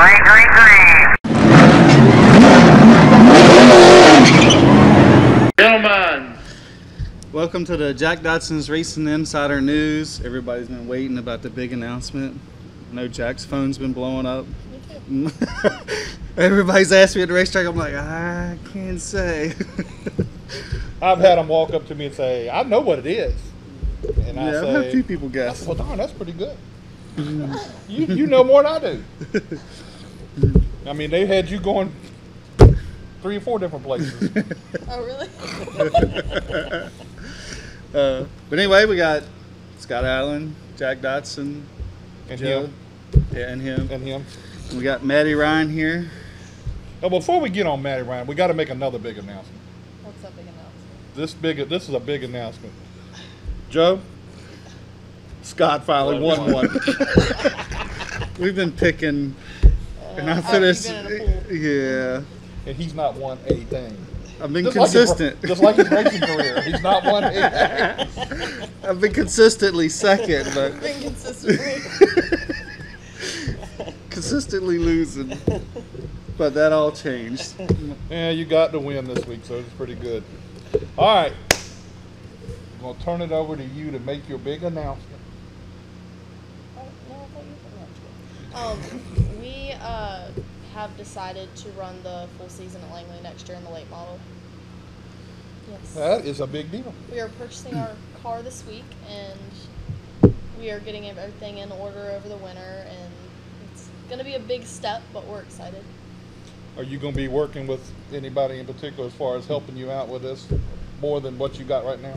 Green, green, green. Gentlemen, welcome to the Jack Dodsons Racing Insider News. Everybody's been waiting about the big announcement. I know Jack's phone's been blowing up. Everybody's asked me at the racetrack. I'm like, I can't say. I've had them walk up to me and say, I know what it is. And I Yeah, say, I've had a few people guess. well, darn, that's pretty good. you know more than I do. I mean, they had you going 3 or 4 different places. Oh, really? But anyway, we got Scott Allen, Jack Dodson, And Joe. him. Yeah, and him. And him. We got Maddie Ryan here. Now, before we get on Matty Ryan, we got to make another big announcement. What's that big announcement? This is a big announcement. Joe, Scott finally won one. We've been picking, and I Oh, finished. you've been in a pool. Yeah, And he's not won a thing. I've been Just consistent. Just like his racing career. He's not won a thing. I've been consistently second, but Been consistently. consistently losing. But that all changed. Yeah, you got the win this week, so it's pretty good. All right. I'm going to turn it over to you to make your big announcement. Oh, no, I thought you were going to. We have decided to run the full season at Langley next year in the late model. Yes. That is a big deal. We are purchasing our car this week, and we are getting everything in order over the winter, and it's going to be a big step, but we're excited. Are you going to be working with anybody in particular as far as helping you out with this more than what you got right now?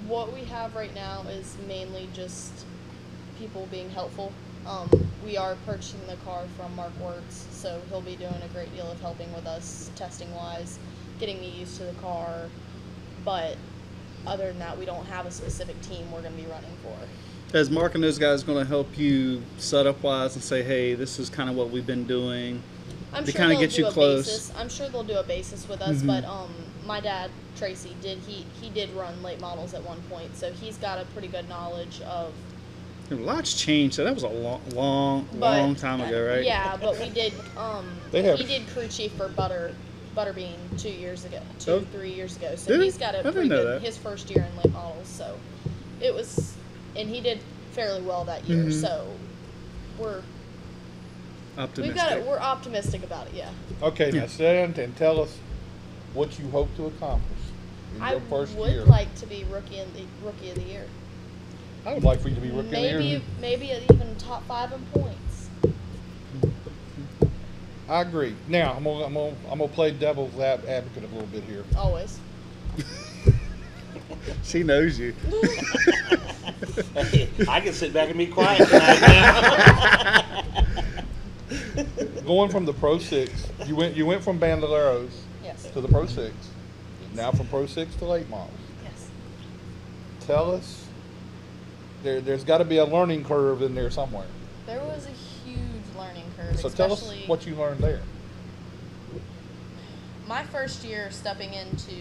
What we have right now is mainly just people being helpful. We are purchasing the car from Mark Wertz, so he'll be doing a great deal of helping with us testing-wise, getting me used to the car. But other than that, we don't have a specific team we're going to be running for. Is Mark and those guys going to help you setup-wise and say, hey, this is kind of what we've been doing? I'm To sure kinda they'll get do you a close. basis. I'm sure they'll do a basis with us, but my dad Tracy he did run late models at one point, so he's got a pretty good knowledge of. A lot's changed. So that was a long time ago, right? Yeah, but we did. He did crew chief for Butterbean 2 years ago, Oh. 3 years ago. So Did he? he's got I a didn't pretty know good that. his first year in late models. So it was, and he did fairly well that year. Mhm. So we're Optimistic. we're optimistic about it. Yeah. Okay, Yeah. now sit and tell us what you hope to accomplish in I your first would year. like to be rookie of the year. I would like for you to be rookie of the year. Maybe even top 5 in points. I agree. Now I'm gonna play devil's advocate a little bit here. Always. She knows you. I can sit back and be quiet tonight now. Going from the Pro 6, you went from Bandoleros Yes. to the Pro 6. Now from Pro 6 to late models. Yes. Tell us, there's got to be a learning curve in there somewhere. There was a huge learning curve. So tell us especially what you learned there. my first year stepping into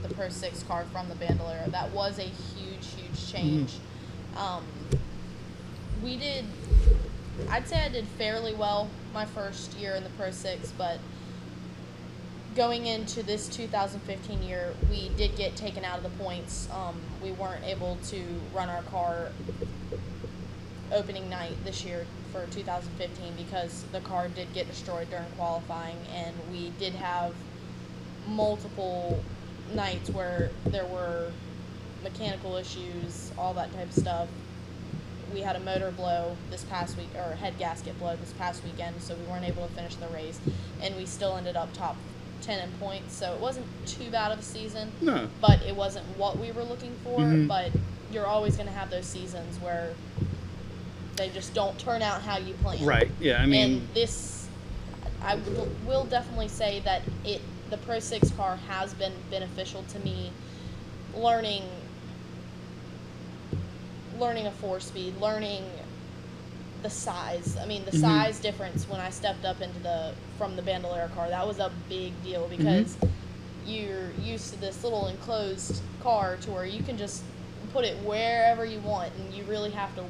the Pro 6 car from the Bandolero. That was a huge change. I'd say I did fairly well my first year in the Pro 6, but going into this 2015 year, we did get taken out of the points. We weren't able to run our car opening night this year for 2015 because the car did get destroyed during qualifying, and we did have multiple nights where there were mechanical issues, all that type of stuff. We had a motor blow this past week, or head gasket blow this past weekend, so we weren't able to finish the race, and we still ended up top 10 in points, so it wasn't too bad of a season. No. But it wasn't what we were looking for, Mhm. but you're always going to have those seasons where they just don't turn out how you planned. Right. Yeah. I mean, And this, I will definitely say that the Pro 6 car has been beneficial to me, learning a 4-speed, learning the size. I mean, the size difference when I stepped up from the Bandolero car, that was a big deal because you're used to this little enclosed car to where you can just put it wherever you want, and you really have to.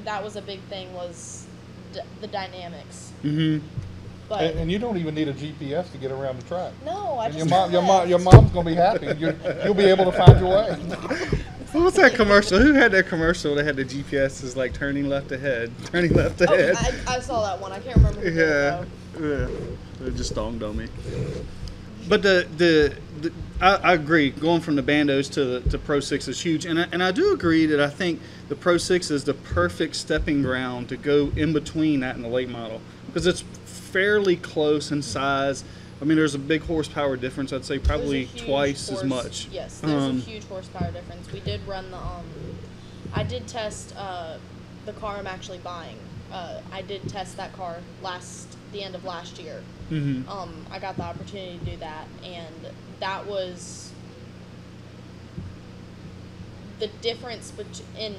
That was a big thing, was the dynamics. Mm-hmm. But And you don't even need a GPS to get around the track. no, I And just your mom's gonna be happy. You'll be able to find your way. What was that commercial? Who had that commercial that had the GPS is like turning left ahead, turning left ahead? I saw that one. I can't remember who did it, though. Yeah. It just dawned on me. But I agree. Going from the bandos to Pro 6 is huge, and I do agree that I think the Pro 6 is the perfect stepping ground to go in between that and the late model because it's fairly close in size. I mean, there's a big horsepower difference. I'd say probably There's a huge twice as much. Yes, there's a huge horsepower difference. We did run the I did test the car I'm actually buying. I did test that car the end of last year. Mm-hmm. I got the opportunity to do that, and that was the difference between.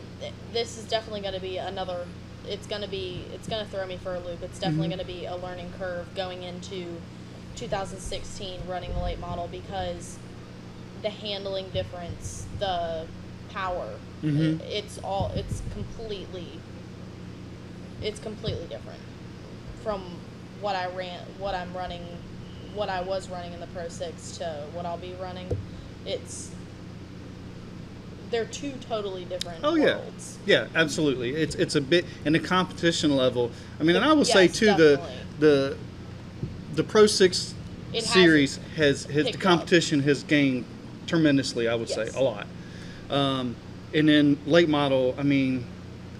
This is definitely going to be another. It's going to throw me for a loop. It's definitely going to be a learning curve going into 2016 running the late model because the handling difference, the power, it's completely different from what I was running in the Pro 6 to what I'll be running. They're two totally different worlds. Yeah, absolutely. It's a bit in the competition level. I mean, and I will say too, definitely. the Pro 6 series has the competition has gained tremendously. I would say a lot. And then late model. I mean,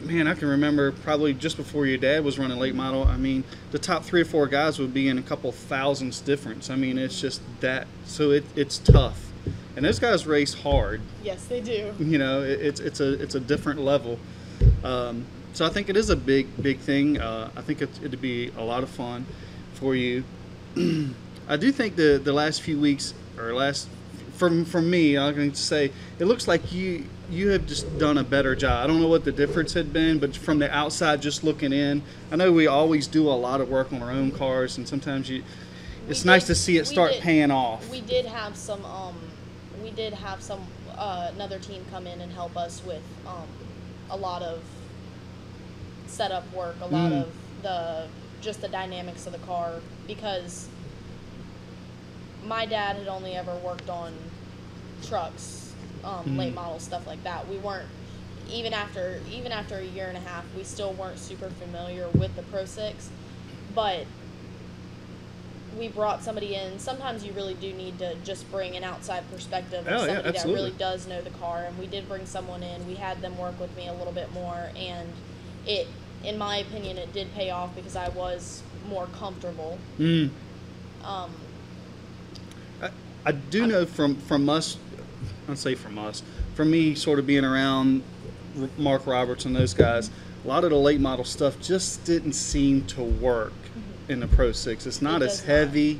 man, I can remember probably just before your dad was running late model. I mean, the top 3 or 4 guys would be in a couple thousands difference. I mean, it's just that. So it's tough. And those guys race hard. Yes, they do. You know, it's a different level. So I think it is a big thing. I think it'd be a lot of fun for you. I do think the last few weeks from me, I'm going to say it looks like you have just done a better job. I don't know what the difference had been, but from the outside, just looking in, I know we always do a lot of work on our own cars, and sometimes it's nice to see it start paying off. We did have some. Another team come in and help us with a lot of setup work, a lot of the dynamics of the car, because my dad had only ever worked on trucks, late model stuff like that. We weren't even after a year and a half, we still weren't super familiar with the Pro 6, but we brought somebody in. Sometimes you really do need to just bring an outside perspective of somebody that really does know the car, and we did bring someone in. We had them work with me a little bit more, and it, in my opinion, it did pay off because I was more comfortable. I do know from us, I'd say from me sort of being around Mark Roberts and those guys, a lot of the late model stuff just didn't seem to work in the Pro 6. It's not as heavy.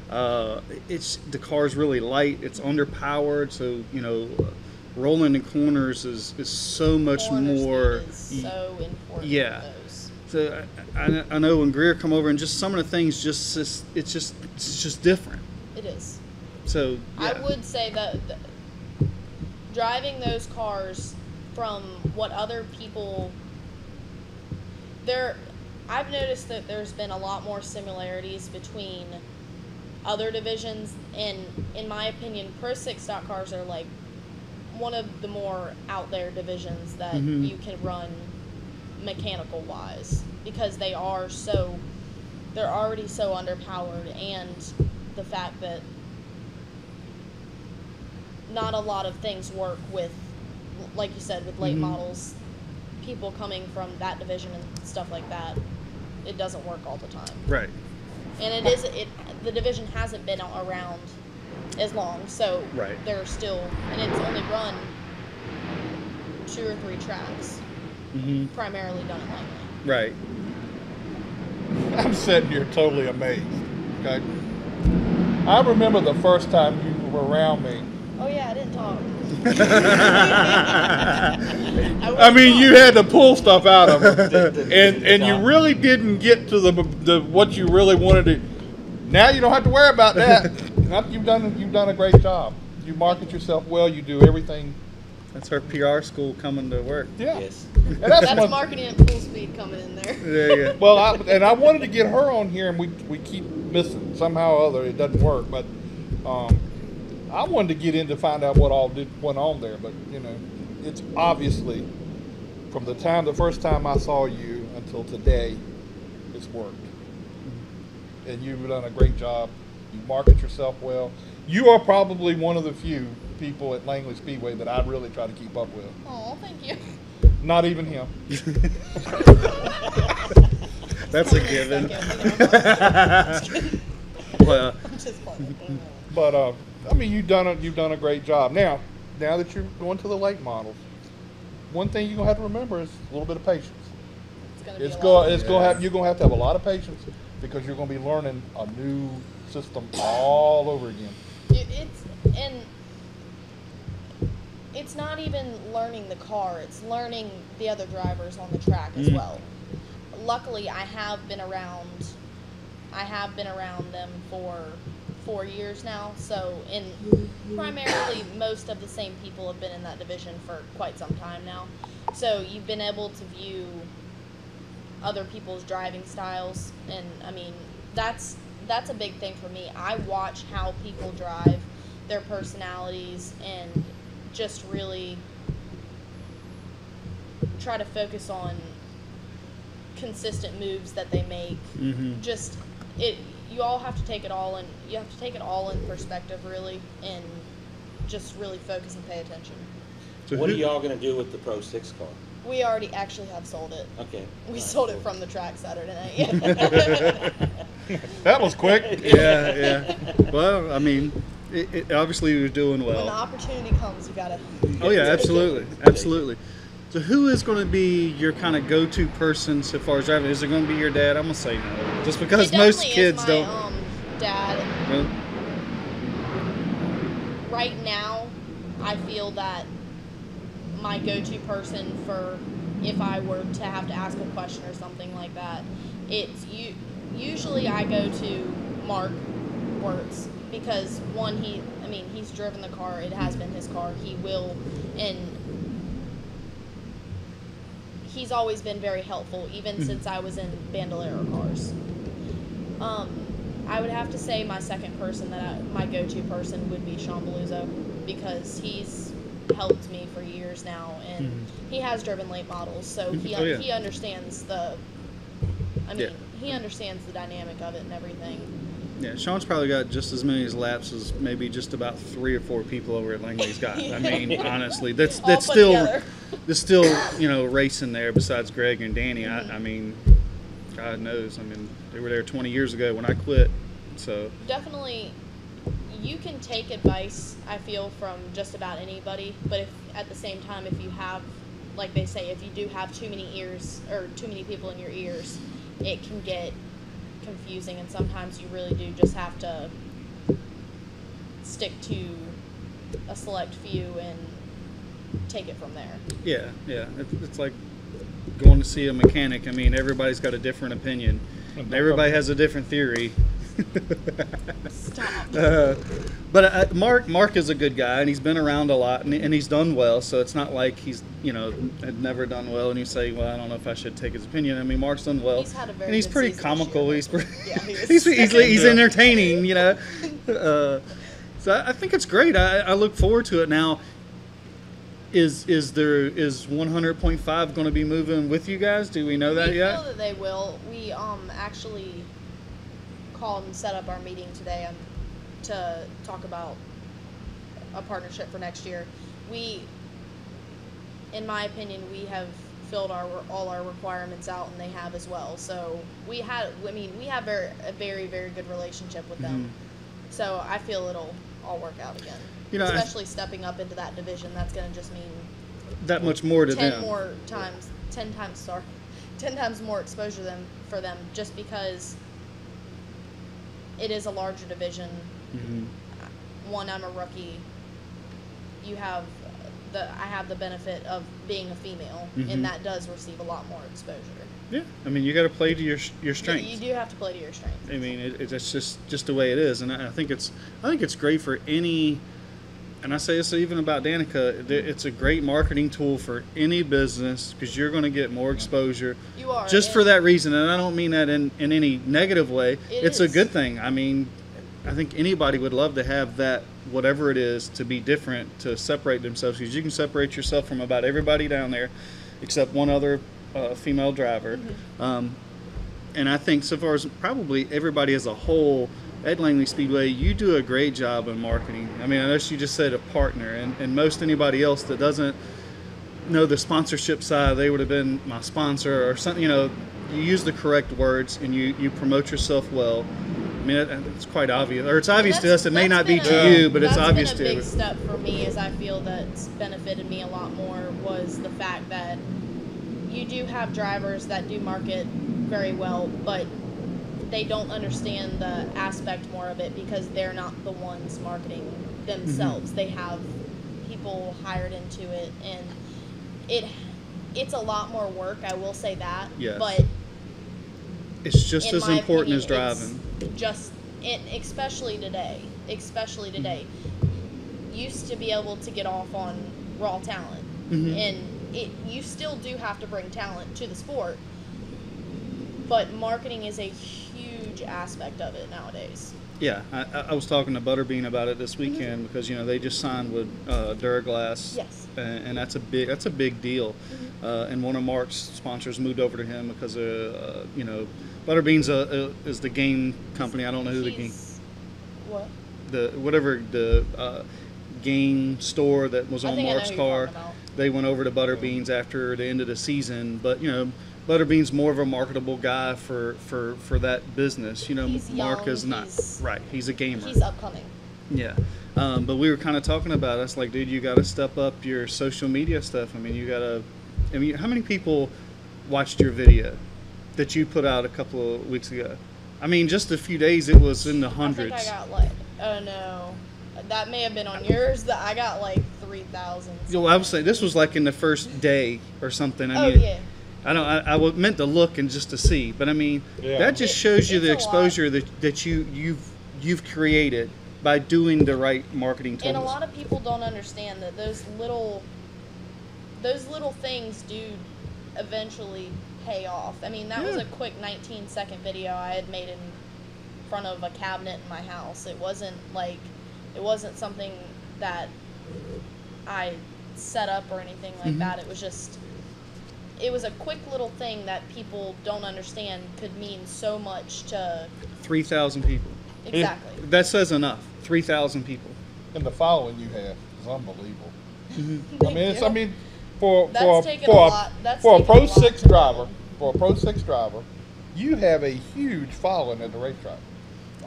The car's really light. It's underpowered, so rolling in corners is so much more. Is so important. Yeah. For those. So I know when Greer come over and just some of the things it's just different. It is. So yeah. I would say that driving those cars from what other people I've noticed that there's been a lot more similarities between other divisions, and in my opinion, Pro 6 stock cars are like one of the more out there divisions that you can run mechanical wise, because they're already so underpowered, and the fact that not a lot of things work with, like you said, with late models, people coming from that division and stuff like that. It doesn't work all the time. Right. And the division hasn't been around as long, so they're still, and it's only run 2 or 3 tracks, primarily done at Langley. Right. I'm sitting here totally amazed. Okay. I remember the first time you were around me. Oh yeah, I didn't talk. I mean, you had to pull stuff out of them, and you really didn't get to the what you really wanted to. Now you don't have to worry about that. You've done a great job. You market yourself well. You do everything That's her PR school coming to work. Yeah. Yes. And That's one- marketing at full speed coming in there. Yeah, yeah. Well, I wanted to get her on here, and we keep missing somehow or other. It doesn't work, but I wanted to get in to find out what all went on there. But it's obviously from the first time I saw you until today, it's worked, and you've done a great job. You market yourself well. You are probably one of the few people at Langley Speedway that I really try to keep up with. Oh, thank you. Not even him. That's a given. Well, I'm just playing. But I mean, you've done a great job. Now that you're going to the late models, one thing you're gonna have to remember is a little bit of patience. It's gonna be You're gonna have to have a lot of patience because you're gonna be learning a new system all over again. It's not even learning the car, it's learning the other drivers on the track as well. Luckily, I have been around them for 4 years now, so primarily most of the same people have been in that division for quite some time now. So you've been able to view other people's driving styles, and I mean that's a big thing for me. I watch how people drive, their personalities, and just really try to focus on consistent moves that they make. You all have to take it all in. You have to take it all in perspective, really, and just really focus and pay attention. So what are y'all going to do with the Pro 6 car? We already actually have sold it. Okay. We sold it from the track Saturday night. That was quick. yeah. Well, I mean, it obviously was doing When the well. opportunity comes, you gotta. Oh yeah, absolutely. So who is going to be your kind of go-to person so far as driving? Is it going to be your dad? I'm going to say no, just because It most definitely kids is don't. my, dad. Well, Right now, I feel that my go-to person for if I were to have to ask a question or something like that, it's usually I go to Mark Wirtz because one, he's driven the car. It has been his car. He will, and he's always been very helpful, even since I was in Bandolero cars. I would have to say my second person my go-to person would be Sean Beluzzo, because he's helped me for years now, and he has driven late models, so he understands he understands the dynamic of it and everything. yeah, Sean's probably got just as many laps as maybe just about 3 or 4 people over at Langley's got. I mean, honestly, that's All put still together. there's still racing there besides Greg and Danny. I mean, God knows. I mean, they were there 20 years ago when I quit. So Definitely, you can take advice, I feel, from just about anybody, but if at the same time, if you have, like they say, if you do have too many ears or too many people in your ears, it can get confusing, and sometimes you really do just have to stick to a select few and take it from there. yeah, it's like going to see a mechanic. I mean, everybody's got a different opinion. Everybody has a different theory. Stop. But Mark is a good guy, and he's been around a lot, and he's done well. So it's not like he's had never done well, and you say, well, I don't know if I should take his opinion. I mean, Mark's done well, He's had a very and he's good pretty season this comical. year. He's pretty, Yeah, he is. he's entertaining, So I think it's great. I look forward to it now. Is 100.5 going to be moving with you guys? Do we know that We yet? feel that they will. We actually called and set up our meeting today to talk about a partnership for next year. In my opinion, we have filled all our requirements out, and they have as well. So we have a very, very good relationship with them. So I feel it'll all work out again. Especially stepping up into that division, that's going to just mean that much more to 10 them. times more exposure for them, just because it is a larger division. One, I'm a rookie. I have the benefit of being a female, and that does receive a lot more exposure. Yeah, I mean, you got to play to your strengths. You do have to play to your strengths. I mean, it's just the way it is, and I think it's great for any and I say this even about Danica, it's a great marketing tool for any business because you're going to get more exposure. You are. Just for that reason, and I don't mean that in any negative way. It's a is. good thing. I mean, I think anybody would love to have that, whatever it is, to be different, to separate themselves, because you can separate yourself from about everybody down there except one other female driver. And I think so far as probably everybody as a whole at Langley Speedway, you do a great job in marketing. I mean, I know you just said a partner, and most anybody else that doesn't know the sponsorship side, they would have been my sponsor or something. You know, you use the correct words and you promote yourself well. I mean, it's quite obvious, or it's obvious to us. It may not be to you, but it's obvious to That's been a big you. step for me, as I feel that's benefited me a lot more, was the fact that you do have drivers that do market very well, but they don't understand the aspect more of it because they're not the ones marketing themselves. They have people hired into it, and it's a lot more work, I will say that. Yes. But It's just in as my important opinion, as driving. Especially today, used to be able to get off on raw talent, and you still do have to bring talent to the sport, but marketing is a huge aspect of it nowadays. Yeah, I was talking to Butterbean about it this weekend because they just signed with Duraglass. Yes. And that's a big deal. And one of Mark's sponsors moved over to him because Butterbean's is the game company. I don't know who the game. What? The game store that was I on think I know Mark's who you're car. talking about. They went over to Butterbean's after the end of the season, but Butterbean's more of a marketable guy for that business. He's Mark young, is not. Right, he's a gamer. He's upcoming. Yeah. But we were kind of talking about it. It's like, dude, you got to step up your social media stuff. I mean, how many people watched your video that you put out a couple of weeks ago? I mean, just a few days, it was in the hundreds. I think I got that may have been on yours. That I got 3,000. I would say this was in the first day or something. Yeah. I meant to look and just to see, but I mean, that just shows you the exposure that you've created by doing the right marketing tools. And a lot of people don't understand that those little things do eventually pay off. I mean, that was a quick 19-second video I had made in front of a cabinet in my house. It wasn't something that I set up or anything like that. It was a quick little thing that people don't understand could mean so much to 3,000 people. Exactly. That says enough. 3,000 people. And the following you have is unbelievable. Thank you. For That's a taken a lot. That's for a taken Pro a lot 6 to driver, build. you have a huge following at the racetrack.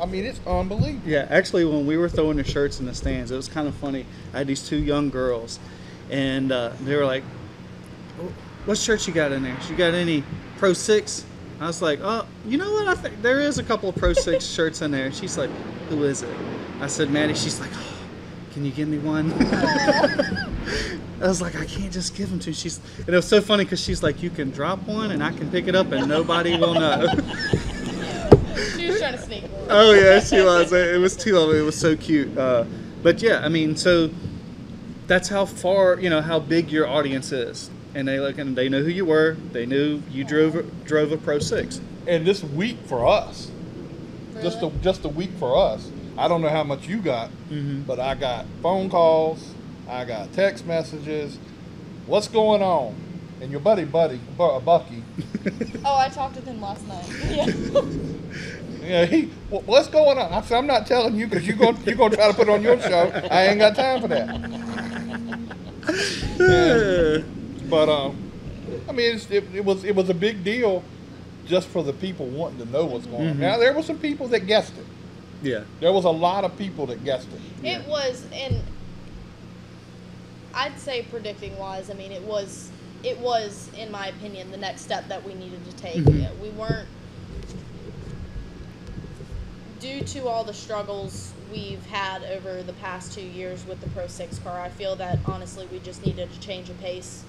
I mean, it's unbelievable. Yeah, actually, when we were throwing the shirts in the stands, it was kind of funny. I had these two young girls, and they were like, "What shirt you got in there? You got any Pro 6?" I was like, "Oh, you know what? I think there is a couple of Pro 6 shirts in there." And she's like, "Who is it?" I said, "Maddie." She's like, "Oh, can you give me one?" I was like, "I can't just give them to you." And it was so funny because she's like, "You can drop one and I can pick it up and nobody will know." She was trying to sneak one. Oh yeah, she was. It was too. It was so cute. But yeah, I mean, so that's how far how big your audience is, and they look and they know who you were. They knew you drove a Pro 6. And this week for us, Really? just a week for us. I don't know how much you got, but I got phone calls, I got text messages. What's going on? And your buddy Bucky. Oh, I talked to him last night. Yeah. Yeah, what's going on? I said, I'm not telling you because you're gonna try to put it on your show. I ain't got time for that. But I mean, it was a big deal just for the people wanting to know what's going on. Now there were some people that guessed it. Yeah. There was a lot of people that guessed it. It was, and I'd say predicting wise, I mean, it was, in my opinion, the next step that we needed to take. We weren't, due to all the struggles we've had over the past 2 years with the Pro 6 car, I feel that honestly we just needed to change a pace.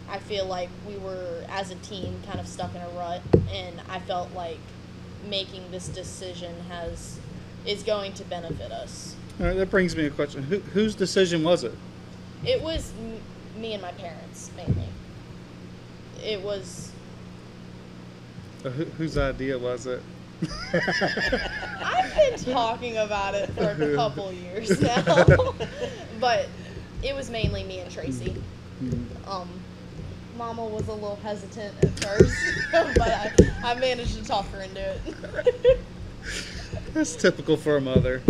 I feel like we were, as a team, kind of stuck in a rut, and I felt like making this decision is going to benefit us. All right, that brings me a question. Whose decision was it? It was me and my parents mainly. It was. Whose idea was it? I've been talking about it for a couple years now, but it was mainly me and Tracy. Mama was a little hesitant at first, but I managed to talk her into it. That's typical for a mother.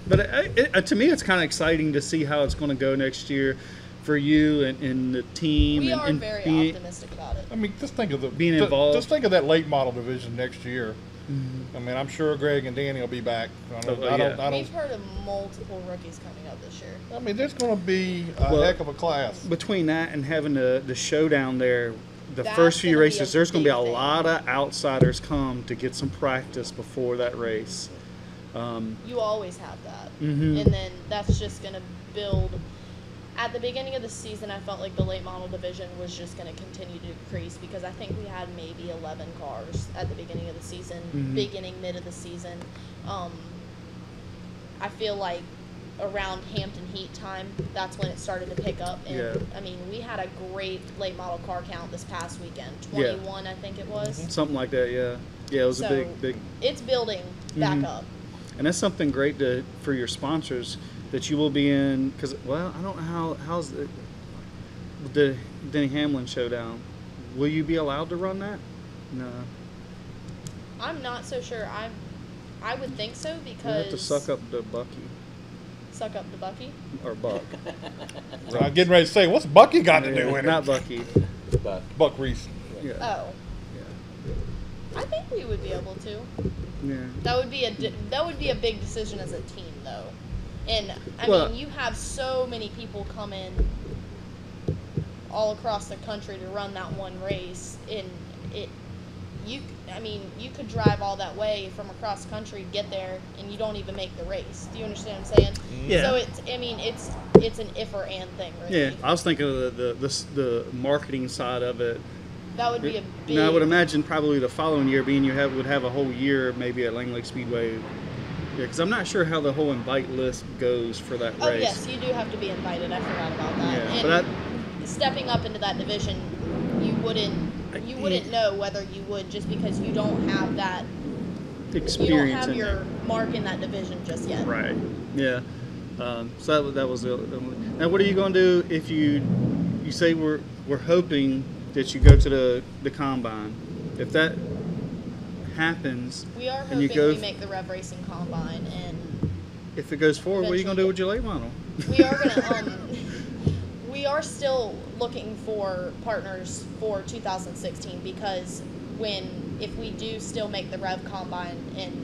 But to me, it's kind of exciting to see how it's going to go next year for you and the team. We and are very optimistic about it. I mean, just think of being involved. Just think of that late model division next year. I mean, I'm sure Greg and Danny will be back. I don't. We've heard of multiple rookies coming up this year. I mean, there's going to be a heck of a class. Between that and having the showdown there, That's first few gonna be races, a there's going to be a big thing. lot of outsiders come to get some practice before that race. You always have that. Mhm. And then that's just going to build. At the beginning of the season, I felt like the late model division was just going to continue to decrease because I think we had maybe 11 cars at the beginning of the season, mid of the season. I feel like around Hampton Heat time, that's when it started to pick up. And, Yeah. I mean, we had a great late model car count this past weekend. 21, I think it was. Something like that, yeah. Yeah, it was a So, big. It's building back up. And that's something great for your sponsors that you will be in. Because, well, I don't know how's the Denny Hamlin showdown. Will you be allowed to run that? No. I'm not so sure. I would think so You because have to suck up to Bucky suck up the Bucky. or Buck. I'm getting ready to say, what's Bucky got to do with Not it? Bucky. Buck Reese. Yeah. Oh, Yeah. I think we would be able to. Yeah. That would be a big decision as a team, though. And I Well- mean, you have so many people come in all across the country to run that one race, and you could drive all that way from across the country, get there, and you don't even make the race. Do you understand what I'm saying? Yeah. So it's an if or and thing, really. Yeah, I was thinking of the marketing side of it. That would be a big. Now, I would imagine probably the following year, being would have a whole year maybe at Lang Lake Speedway. Yeah, because I'm not sure how the whole invite list goes for that Oh race. yes, you do have to be invited. I forgot about that. Yeah, and but stepping up into that division, you wouldn't know whether you would just because you don't have that. experience You don't have in your there. mark in that division just yet. Right. Yeah. So that was the. Now, what are you going to do if you say we're hoping that you go to the combine? If that happens, We are and you hoping go, we make the Rev Racing Combine, and if it goes forward, what are you going to do with your late model? we are gonna. We are still looking for partners for 2016 because if we do still make the Rev Combine and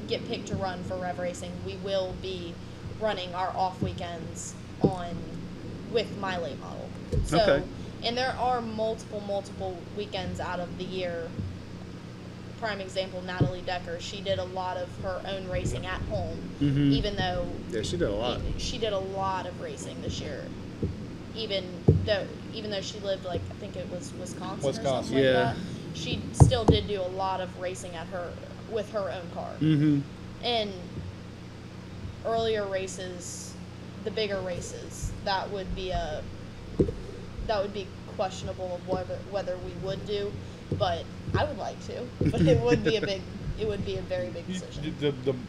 get picked to run for Rev Racing, we will be running our off weekends with my late model. So, Okay. and there are multiple weekends out of the year. Prime example, Natalie Decker. She did a lot of her own racing at home, even though Yeah, she did a lot. she did a lot of racing this year. Even though she lived I think it was Wisconsin or something like Yeah. that, she still did do a lot of racing with her own car. Mm-hmm. And earlier races, the bigger races, that would be questionable of whether we would do, but I would like to. But it would be a very big decision.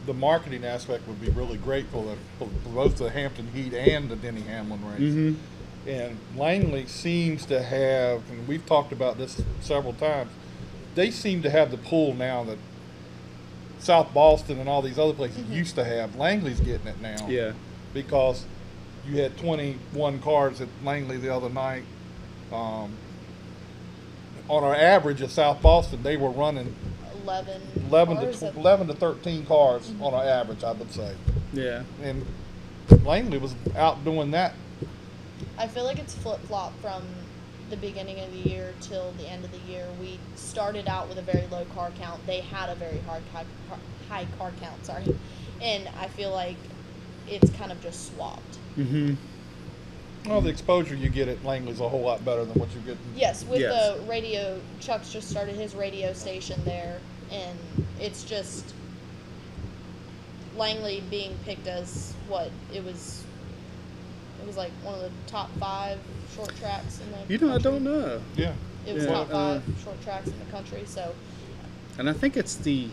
The marketing aspect would be really great for both the Hampton Heat and the Denny Hamlin race. Mm-hmm. And Langley seems to have, and we've talked about this several times, they seem to have the pull now that South Boston and all these other places used to have. Langley's getting it now. Yeah. Because you had 21 cars at Langley the other night. On our average at South Boston, they were running 11 to 13 cars on our average, I would say. Yeah. And Langley was out doing that. I feel like it's flip-flop from the beginning of the year till the end of the year. We started out with a very low car count. They had a very high car count, sorry. And I feel like it's kind of just swapped. Mm-hmm. Well, the exposure you get at Langley's a whole lot better than what you get. Yes, with Yes. the radio, Chuck's just started his radio station there, and it's just, Langley being picked as what it was like one of the top 5 short tracks in the You know, country. I don't know. Yeah. It was Yeah, top 5 short tracks in the country. So And I think it's in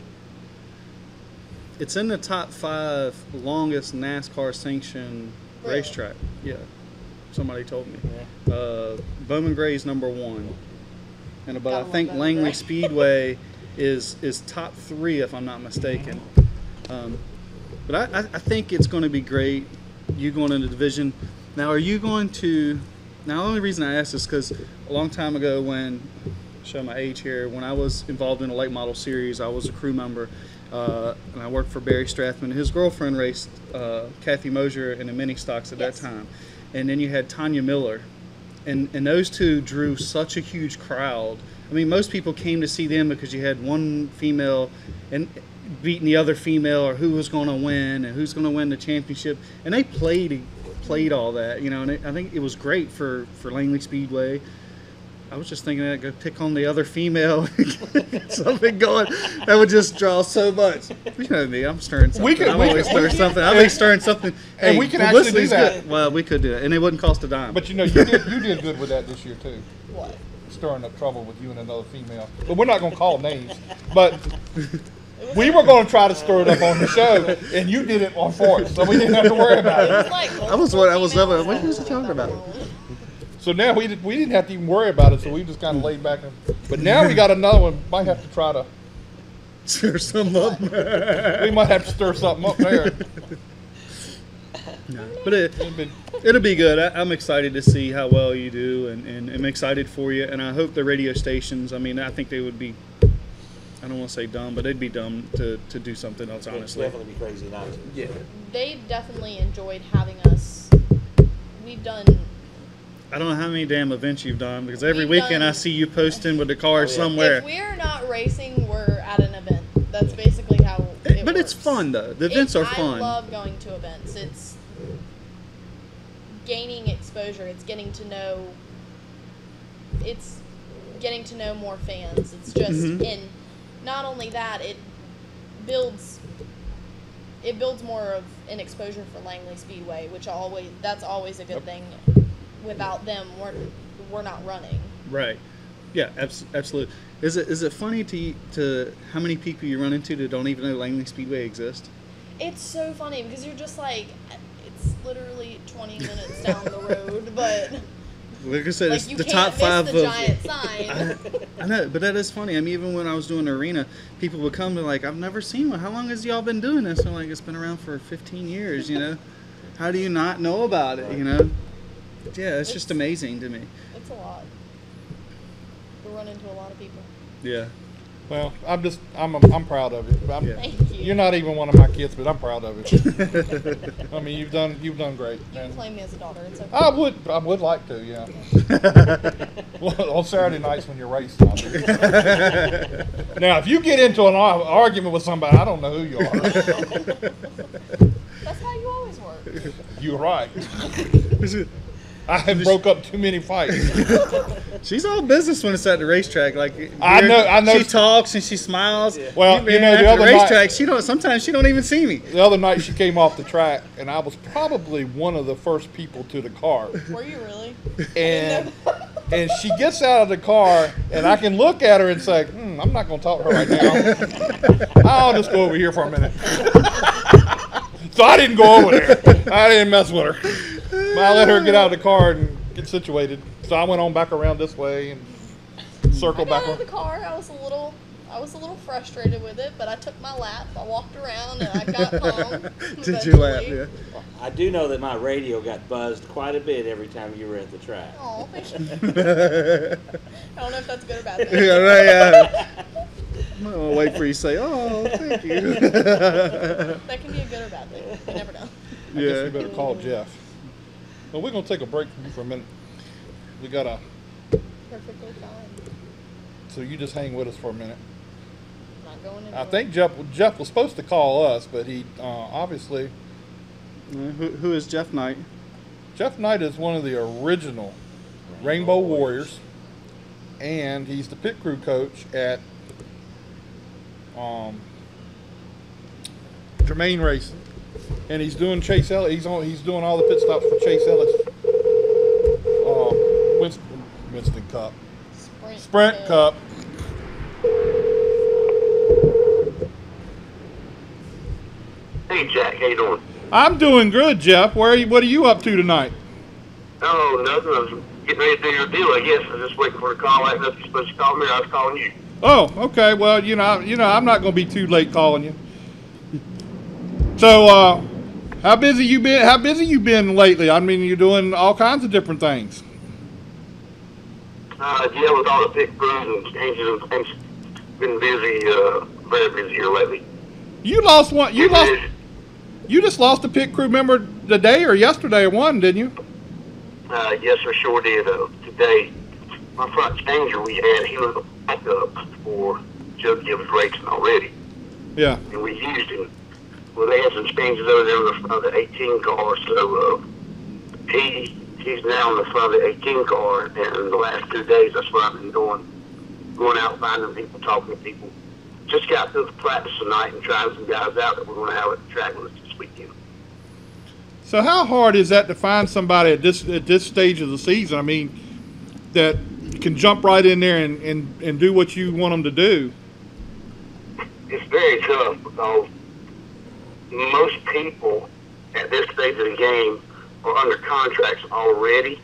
the top 5 longest NASCAR sanctioned Really? racetrack. Yeah, somebody told me. Yeah. Bowman Gray's number 1, but Gotta I love think Bowman Langley Gray. Speedway is top 3 if I'm not mistaken. But I think it's going to be great. You going into the division. Now, are you going to? Now, the only reason I ask is because a long time ago, when show my age here, when I was involved in a late model series, I was a crew member, and I worked for Barry Strathman. His girlfriend raced Kathy Mosier in the mini stocks at Yes. that time, and then you had Tanya Miller, and those two drew such a huge crowd. I mean, most people came to see them because you had one female and beating the other female, or who was going to win and who's going to win the championship, and they played all that, you know. And I think it was great for Langley Speedway. I was just thinking that go pick on the other female, get something going. That would just draw so much. You know me, I'm stirring something. I'm always stirring something. I'm always stirring something. And Hey, we can actually do publicity's that. good. Well, we could do it, and it wouldn't cost a dime. But you know, you did good with that this year too. what? Stirring up trouble with you and another female. But we're not going to call names. But we were going to try to stir it up on the show, and you did it on force, so we didn't have to worry about It it. was like I was loving it. What was he talking about? So now we didn't have to even worry about it, so we just kind of laid back. But now we got another one. Might have to try to. Stir some up. We might have to stir something up there. No, but it'll be good. I'm excited to see how well you do, and I'm excited for you. And I hope the radio stations, I mean, I think they would be, I don't want to say dumb, but they'd be dumb to do something else, It'd honestly. definitely be crazy not to. Yeah. They definitely enjoyed having us. We've done. I don't know how many damn events you've done, because every We've weekend done- I see you posting with the car Oh, yeah. somewhere. If we're not racing, we're at an event. That's basically how it But it's works. fun, though. The events are fun. I love going to events. It's gaining exposure. It's getting to know. It's getting to know more fans. It's just, Mhm. and not only that, it builds more of an exposure for Langley Speedway, which that's always a good thing. Without them, we're not running. Right. Yeah, absolutely. Is it funny to how many people you run into that don't even know Langley Speedway exists? It's so funny because you're just like, it's literally 20 minutes down the road, but Like I said, like it's you the can't top miss 5 the of. giant sign. I know, but that is funny. I mean, even when I was doing the arena, people would come to like, I've never seen one. How long has y'all been doing this? I'm like, it's been around for 15 years, you know? How do you not know about it, you know? Yeah, it's just amazing to me. It's a lot. We run into a lot of people. Yeah. Well, I'm proud of you. Yeah. Thank you. You're not even one of my kids, but I'm proud of you. I mean, you've done great. You can And claim me as a daughter. It's okay. I would like to, yeah. Well, on Saturday nights when you're racing. I'll do it. Now, if you get into an argument with somebody, I don't know who you are. That's how you always work. You're right. I have broke up too many fights. She's all business when it's at the racetrack. Like I know. She talks and she smiles. Well, you know, at the other racetrack, night, sometimes she don't even see me. the other night she came off the track, and I was probably one of the first people to the car. Were you really? And she gets out of the car, and I can look at her and say, I'm not going to talk to her right now. I'll just go over here for a minute. So I didn't go over there. I didn't mess with her. But I let her get out of the car and get situated. So I went on back around this way and circled I got back out of around. the car. I was a little frustrated with it, but I took my lap. I walked around and I got home. Did you laugh? eventually. Yeah. I do know that my radio got buzzed quite a bit every time you were at the track. Oh, thank you. I don't know if that's good or bad. Yeah, right, yeah. I'm gonna wait for you to say, "Oh, thank you." That can be a good or bad thing. You never know. I guess we better call Jeff. Well, we're going to take a break from you for a minute. We got to, Perfectly fine. so you just hang with us for a minute. Not going anywhere. I think Jeff was supposed to call us, but he obviously, Who is Jeff Knight? Jeff Knight is one of the original Rainbow Warriors, and he's the pit crew coach at Germain Racing, and he's doing Chase Elliott. He's doing all the pit stops for Chase Elliott's Winston Cup, Sprint Cup. Hey Jack, how you doing? I'm doing good, Jeff. What are you up to tonight? Oh, nothing. I was getting ready to do your deal, I guess. I was just waiting for a call. I didn't know if you're supposed to call me or I was calling you. Oh, okay. Well, I'm not going to be too late calling you. So, how busy you been? How busy you been lately? I mean, you're doing all kinds of different things. Yeah, with all the pit crews and changes and things, been busy, very busy here lately. You lost one. You just lost a pit crew member today or yesterday or one, didn't you? Yes, I sure did. Today, my front changer we had, he was a backup for Joe Gibbs racing already. Yeah. And we used him. Well, they had some changes over there in the front of the 18 car, so he's now in the front of the 18 car, and the last 2 days, that's where I've been going out, finding people, talking to people. Just got through the practice tonight and trying some guys out that we're going to have at the track with us this weekend. So how hard is that to find somebody at this stage of the season? I mean, that can jump right in there and do what you want them to do? It's very tough because most people at this stage of the game are under contracts already,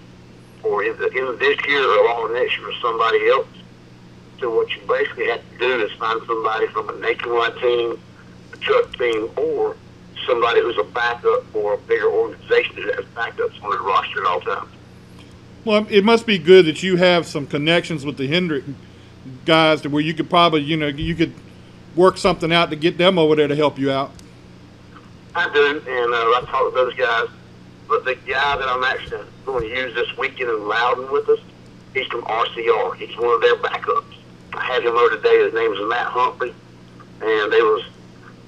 or either this year or all next year with somebody else. So what you basically have to do is find somebody from a nationwide team, a truck team, or somebody who's a backup for a bigger organization that has backups on their roster at all times. Well, it must be good that you have some connections with the Hendrick guys to where you could probably, you could work something out to get them over there to help you out. I do, and I talk to those guys. But the guy that I'm actually going to use this weekend in Loudon with us, he's from RCR. He's one of their backups. I had him over today. His name is Matt Humphrey, and they was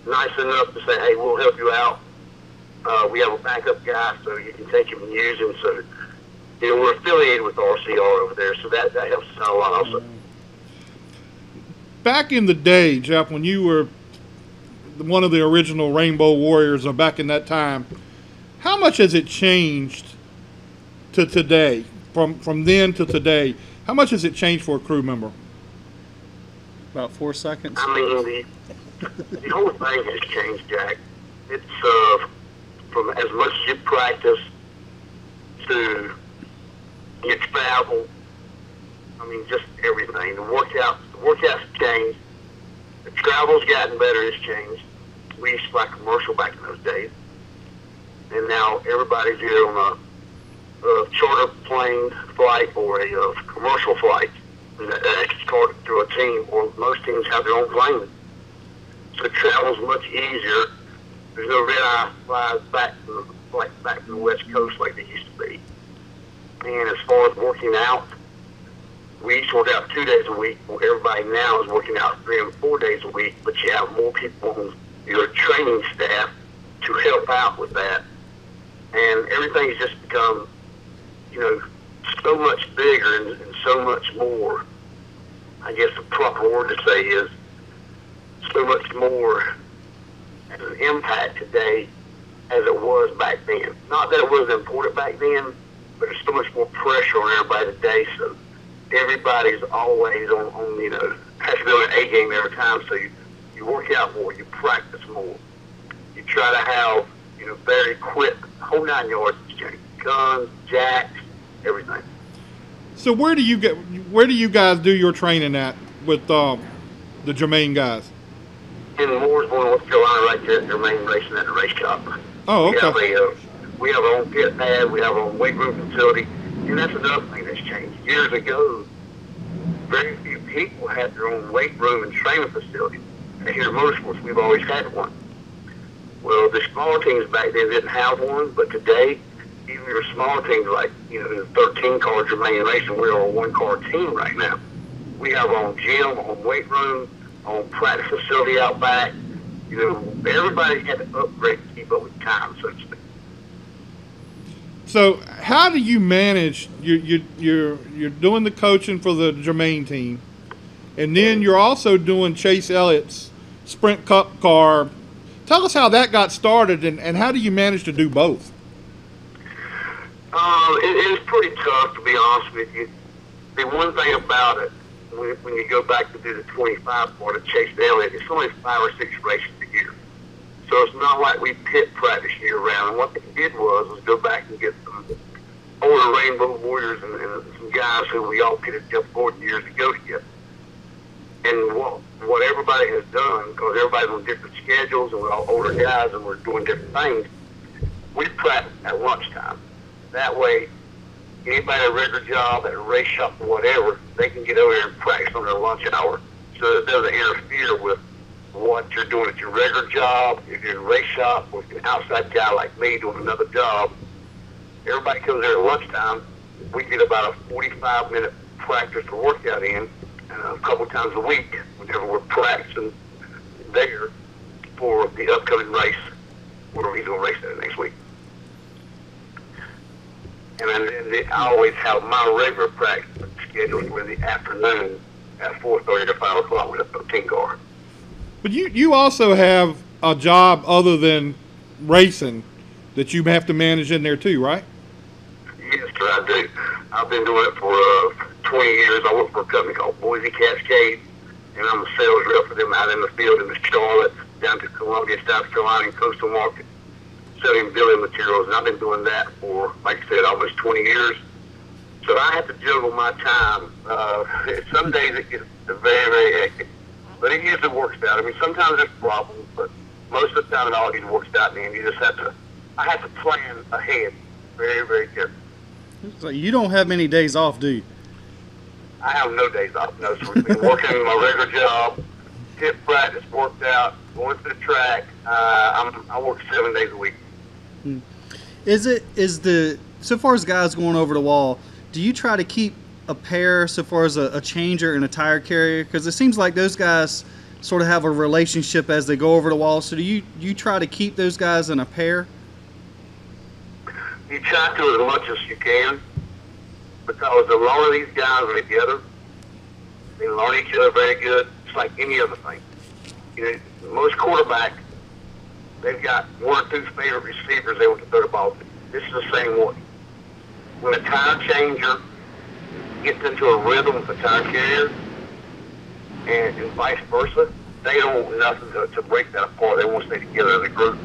nice enough to say, hey, we'll help you out. We have a backup guy, so you can take him and use him. So, we're affiliated with RCR over there, so that helps us out a lot also. Back in the day, Jeff, when you were one of the original Rainbow Warriors, or back in that time, how much has it changed to today, from then to today? How much has it changed for a crew member? About 4 seconds. I mean, the whole thing has changed, Jack. It's from as much as you practice to your travel. I mean, just everything. The workouts changed. The travel's gotten better. It's changed. We used to fly commercial back in those days, and now everybody's either on a charter plane flight or a commercial flight. And that's called through a team, or most teams have their own plane. So travel's much easier. There's no red-eye flies back to the West Coast like they used to be. And as far as working out, we used to work out 2 days a week. Well, everybody now is working out 3 and 4 days a week, but you have more people on your training staff to help out with that. And everything's just become, so much bigger and so much more, I guess the proper word to say is so much more as an impact today as it was back then. Not that it wasn't important back then, but there's so much more pressure on everybody today, so everybody's always on has to be on an A game every time, so you work out more, you practice more. You try to have, better equipped, whole 9 yards, guns, jacks, everything. So where do you guys do your training at with the Germain guys? In Mooresville, North Carolina, right there at Germain Racing at the race shop. Oh, okay. We have our own pit pad, we have our own weight room facility, and that's another thing that's changed. Years ago, very few people had their own weight room and training facility. And here at Motorsports, we've always had one. Well, the smaller teams back then didn't have one, but today, even your smaller teams like, the 13-car Germain Racing, we're a one-car team right now. We have our own gym, our own weight room, our own practice facility out back. Everybody had to upgrade to keep up with time, so to speak. So how do you manage? You're doing the coaching for the Germain team, and then you're also doing Chase Elliott's Sprint Cup car Tell us how that got started, and how do you manage to do both? It's pretty tough, to be honest with you. The one thing about it, when you go back to do the 25 part of Chase Down, it's only 5 or 6 races a year. So it's not like we pit practice year round. And what they did was go back and get some older Rainbow Warriors and some guys who we all pitted Jeff Gordon years ago together. And what everybody has done, because everybody's on different schedules and we're all older guys and we're doing different things, we practice at lunchtime. That way, anybody at a regular job, at a race shop or whatever, they can get over there and practice on their lunch hour so it doesn't interfere with what you're doing at your regular job. If you're in a race shop or if you're an outside guy like me doing another job, everybody comes there at lunchtime. We get about a 45-minute practice or workout in a couple times a week whenever we're practicing there for the upcoming race, whatever he's going to race there next week. And then I always have my regular practice scheduled for the afternoon at 4:30 to 5 o'clock with a 13 car. But you also have a job other than racing that you have to manage in there too, right? Yes, sir, I do. I've been doing it for 20 years. I work for a company called Boise Cascade, and I'm a sales rep for them out in the field in Charlotte, down to Columbia, South Carolina, and Coastal Market, selling building materials. And I've been doing that for, like I said, almost 20 years. So I have to juggle my time. Some days it gets very, very hectic, but it usually works out. I mean, sometimes there's problems, but most of the time it always works out, and you just I have to plan ahead very, very carefully. So you don't have many days off, do you? I have no days off. No, so we've been working my regular job, hit practice, worked out, going to the track. I work 7 days a week. So far as guys going over the wall, do you try to keep a pair so far as a changer and a tire carrier? Because it seems like those guys sort of have a relationship as they go over the wall. So do you try to keep those guys in a pair? You try to as much as you can, because the longer these guys are together, they learn each other very good. It's like any other thing. You know, most quarterbacks, they've got 1 or 2 favorite receivers they want to throw the ball to. This is the same way. When a tire changer gets into a rhythm with a tire carrier, and vice versa, they don't want nothing to break that apart. They want to stay together as a group.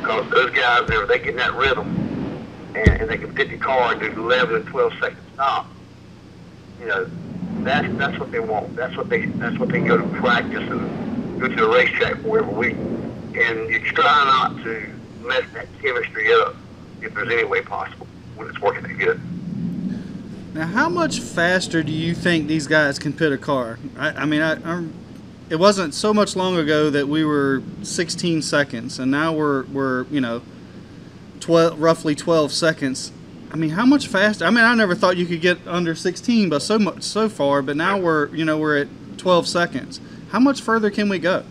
Because those guys, they get in that rhythm, and they can fit the car and do 11 and 12 second stop. You know, that's what they want. That's what they go to practice and go to the racetrack for every week. And you try not to mess that chemistry up if there's any way possible when it's working that good. Now, how much faster do you think these guys can pit a car? It wasn't so much long ago that we were 16 seconds, and now we're roughly 12 seconds. I mean, how much faster? I mean, I never thought you could get under 16, but so far. But now we're at 12 seconds. How much further can we go?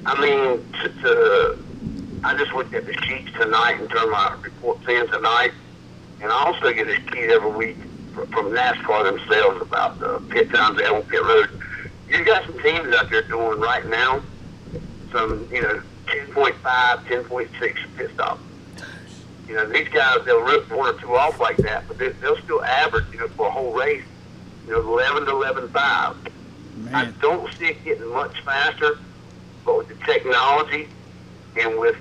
I mean, I just looked at the sheets tonight and turned my reports in tonight, and I also get a sheet every week from NASCAR themselves about the pit times they have on pit road. You've got some teams out there doing right now some, 10.5, 10.6 pit stop. You know, these guys, they'll rip 1 or 2 off like that, but they'll still average, for a whole race, 11 to 11.5. I don't see it getting much faster, but with the technology and with,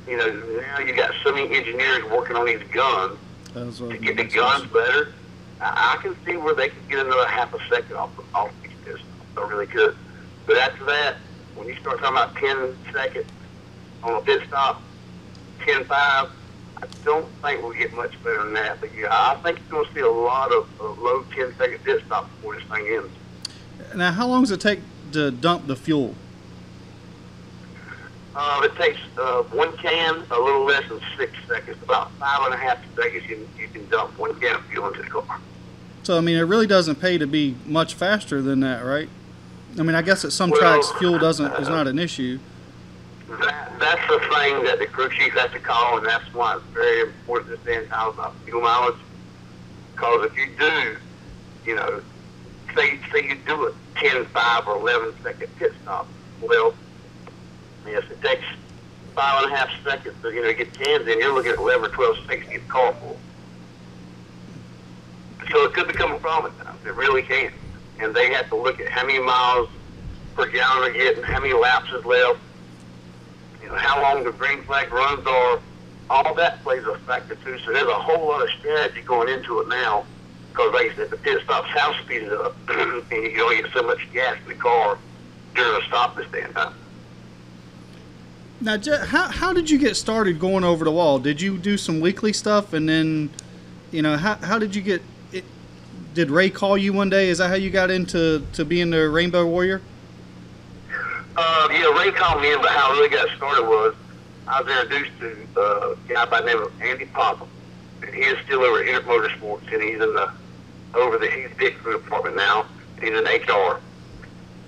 now you got so many engineers working on these guns to get the guns better, I can see where they could get another half a second off these pistols. I really could. But after that, when you start talking about 10 seconds on a pit stop, 10.5, I don't think we'll get much better than that. But yeah, I think you're going to see a lot of low 10-second pit stops before this thing ends. Now, how long does it take to dump the fuel? It takes 1 can, a little less than 6 seconds. About 5.5 seconds, you can dump 1 can of fuel into the car. So, I mean, it really doesn't pay to be much faster than that, right? I mean, I guess at some tracks fuel is not an issue. That's the thing that the crew chief has to call, and that's why it's very important to stay in time about fuel mileage. Because if you do, say you do a 10, 5, or 11 second pit stop, well, Yes, it takes 5.5 seconds to, get cans in. You're looking at 11 or 12 seconds to get the car full. So it could become a problem at times. It really can. And they have to look at how many miles per gallon they're getting, how many laps is left, how long the green flag runs are. All that plays a factor too. So there's a whole lot of strategy going into it now. Because like I said, the pit stops have speeded up, and you can only get so much gas in the car during a stop this damn time. Now, how did you get started going over the wall? Did you do some weekly stuff, and then, how did you get it? Did Ray call you one day? Is that how you got into being the Rainbow Warrior? Yeah, Ray called me in, but how I really got started was I was introduced to a guy by the name of Andy Popham, and he is still over at Hendrick Motorsports, and he's he's pit crew department now. He's in HR.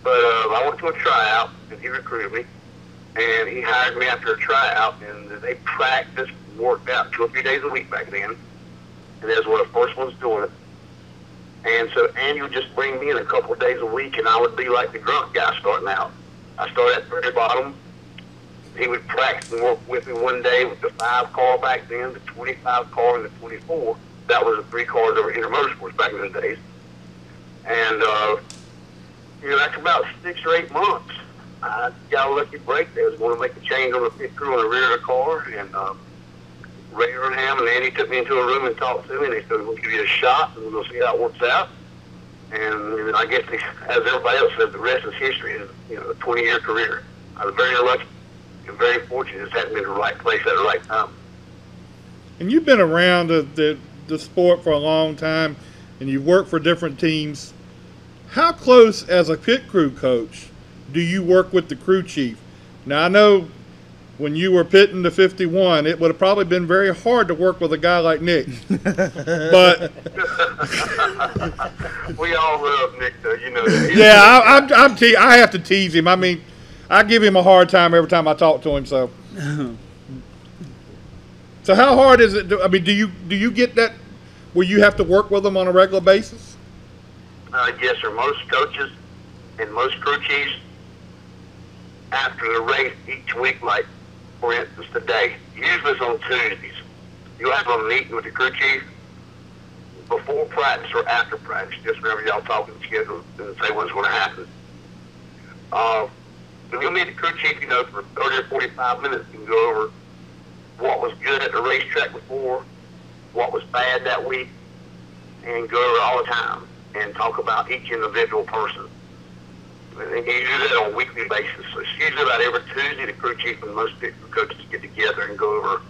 But I went to a tryout, and he recruited me. And he hired me after a tryout, and they practiced, worked out 2 or 3 days a week back then. And that was one of the first ones doing it. And so Andy would just bring me in a couple of days a week, and I would be like the grunt guy starting out. I started at the very bottom. He would practice and work with me one day with the 5 car back then, the 25 car, and the 24. That was the 3 cars over Hendrick Motorsports back in those days. And, after about 6 or 8 months, I got a lucky break. They was going to make a change on the pit crew on the rear of the car, and Ray Earnham and Andy took me into a room and talked to me, and they said, we'll give you a shot, and we'll see how it works out. And I guess, as everybody else said, the rest is history. Is a 20-year career. I was very lucky and very fortunate. Just happened to be in the right place at the right time. And you've been around the sport for a long time, and you've worked for different teams. How close, as a pit crew coach, do you work with the crew chief? Now, I know when you were pitting the 51, it would have probably been very hard to work with a guy like Nick. But we all love Nick, though. Yeah, I have to tease him. I mean, I give him a hard time every time I talk to him. So, so how hard is it? Do you get that where you have to work with him on a regular basis? Yes, sir. Most coaches and most crew chiefs, after the race each week, like for instance today, usually it's on Tuesdays, you'll have a meeting with the crew chief before practice or after practice, just whenever y'all talking schedule and say what's going to happen. When you'll meet the crew chief, for 30 or 45 minutes, you can go over what was good at the racetrack before, what was bad that week, and go over all the time and talk about each individual person. And you do that on a weekly basis. So it's usually about every Tuesday the crew chief and most pit crew coaches get together and go over,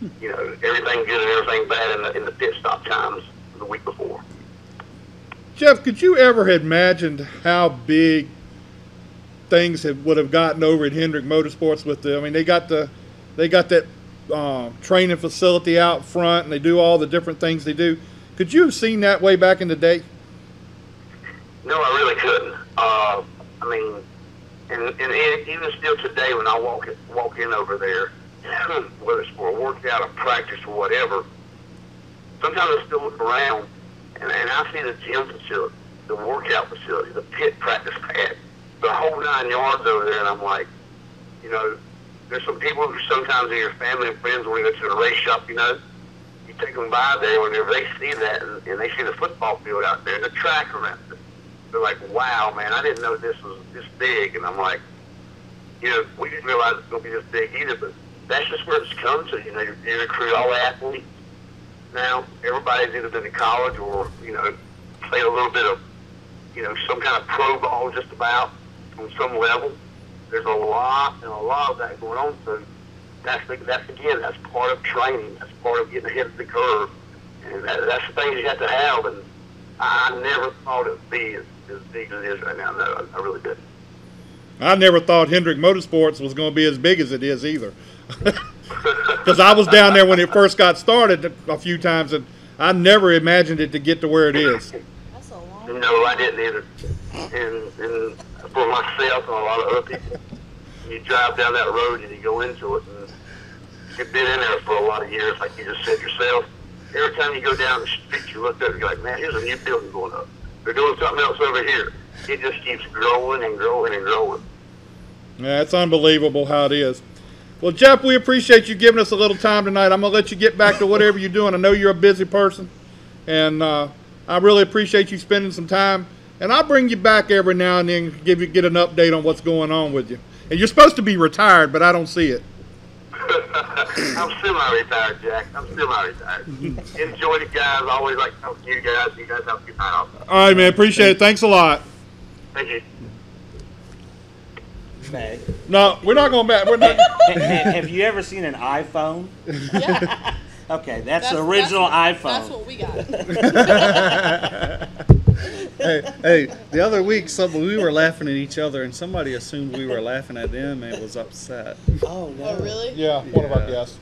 everything good and everything bad in the pit stop times the week before. Jeff, could you ever have imagined how big things would have gotten over at Hendrick Motorsports with they got that training facility out front, and they do all the different things they do. Could you have seen that way back in the day? No, I really couldn't. And even still today, when I walk in over there, whether it's for a workout or practice or whatever, sometimes I still look around and I see the gym facility, the workout facility, the pit practice pad, the whole 9 yards over there, and I'm like, there's some people who sometimes are your family and friends when you go to the race shop, you take them by there, whenever they see that and they see the football field out there, the track around it, they're like, wow, man, I didn't know this was this big. And I'm like, we didn't realize it's going to be this big either, but that's just where it's come to. You recruit all athletes now. Everybody's either been to college or, played a little bit of, some kind of pro ball just about on some level. There's a lot of that going on. So that's part of training. That's part of getting ahead of the curve. And that's the things you have to have. And I never thought it would be as big as it is right now. No, I really didn't. I never thought Hendrick Motorsports was going to be as big as it is either. Because I was down there when it first got started a few times, and I never imagined it to get to where it is. That's a long No, I didn't either. And for myself and a lot of other people, you drive down that road and you go into it, and you've been in there for a lot of years, like you just said yourself. Every time you go down the street, you look up and you're like, man, here's a new building going up. They're doing something else over here. It just keeps growing and growing and growing. Yeah, it's unbelievable how it is. Well, Jeff, we appreciate you giving us a little time tonight. I'm going to let you get back to whatever you're doing. I know you're a busy person, and I really appreciate you spending some time. And I'll bring you back every now and then to get an update on what's going on with you. And you're supposed to be retired, but I don't see it. I'm semi-retired, Jack. I'm semi-retired. Enjoy the guys. Always like talking to you guys. You guys have a good night. All right, man. Appreciate it. Thanks a lot. Thank you. May. No, we're not going back. We're not. Have you ever seen an iPhone? Yeah. Okay, that's the original iPhone. That's what we got. Hey, the other week, we were laughing at each other, and somebody assumed we were laughing at them and was upset. Oh, no. Oh, really? Yeah, one of our guests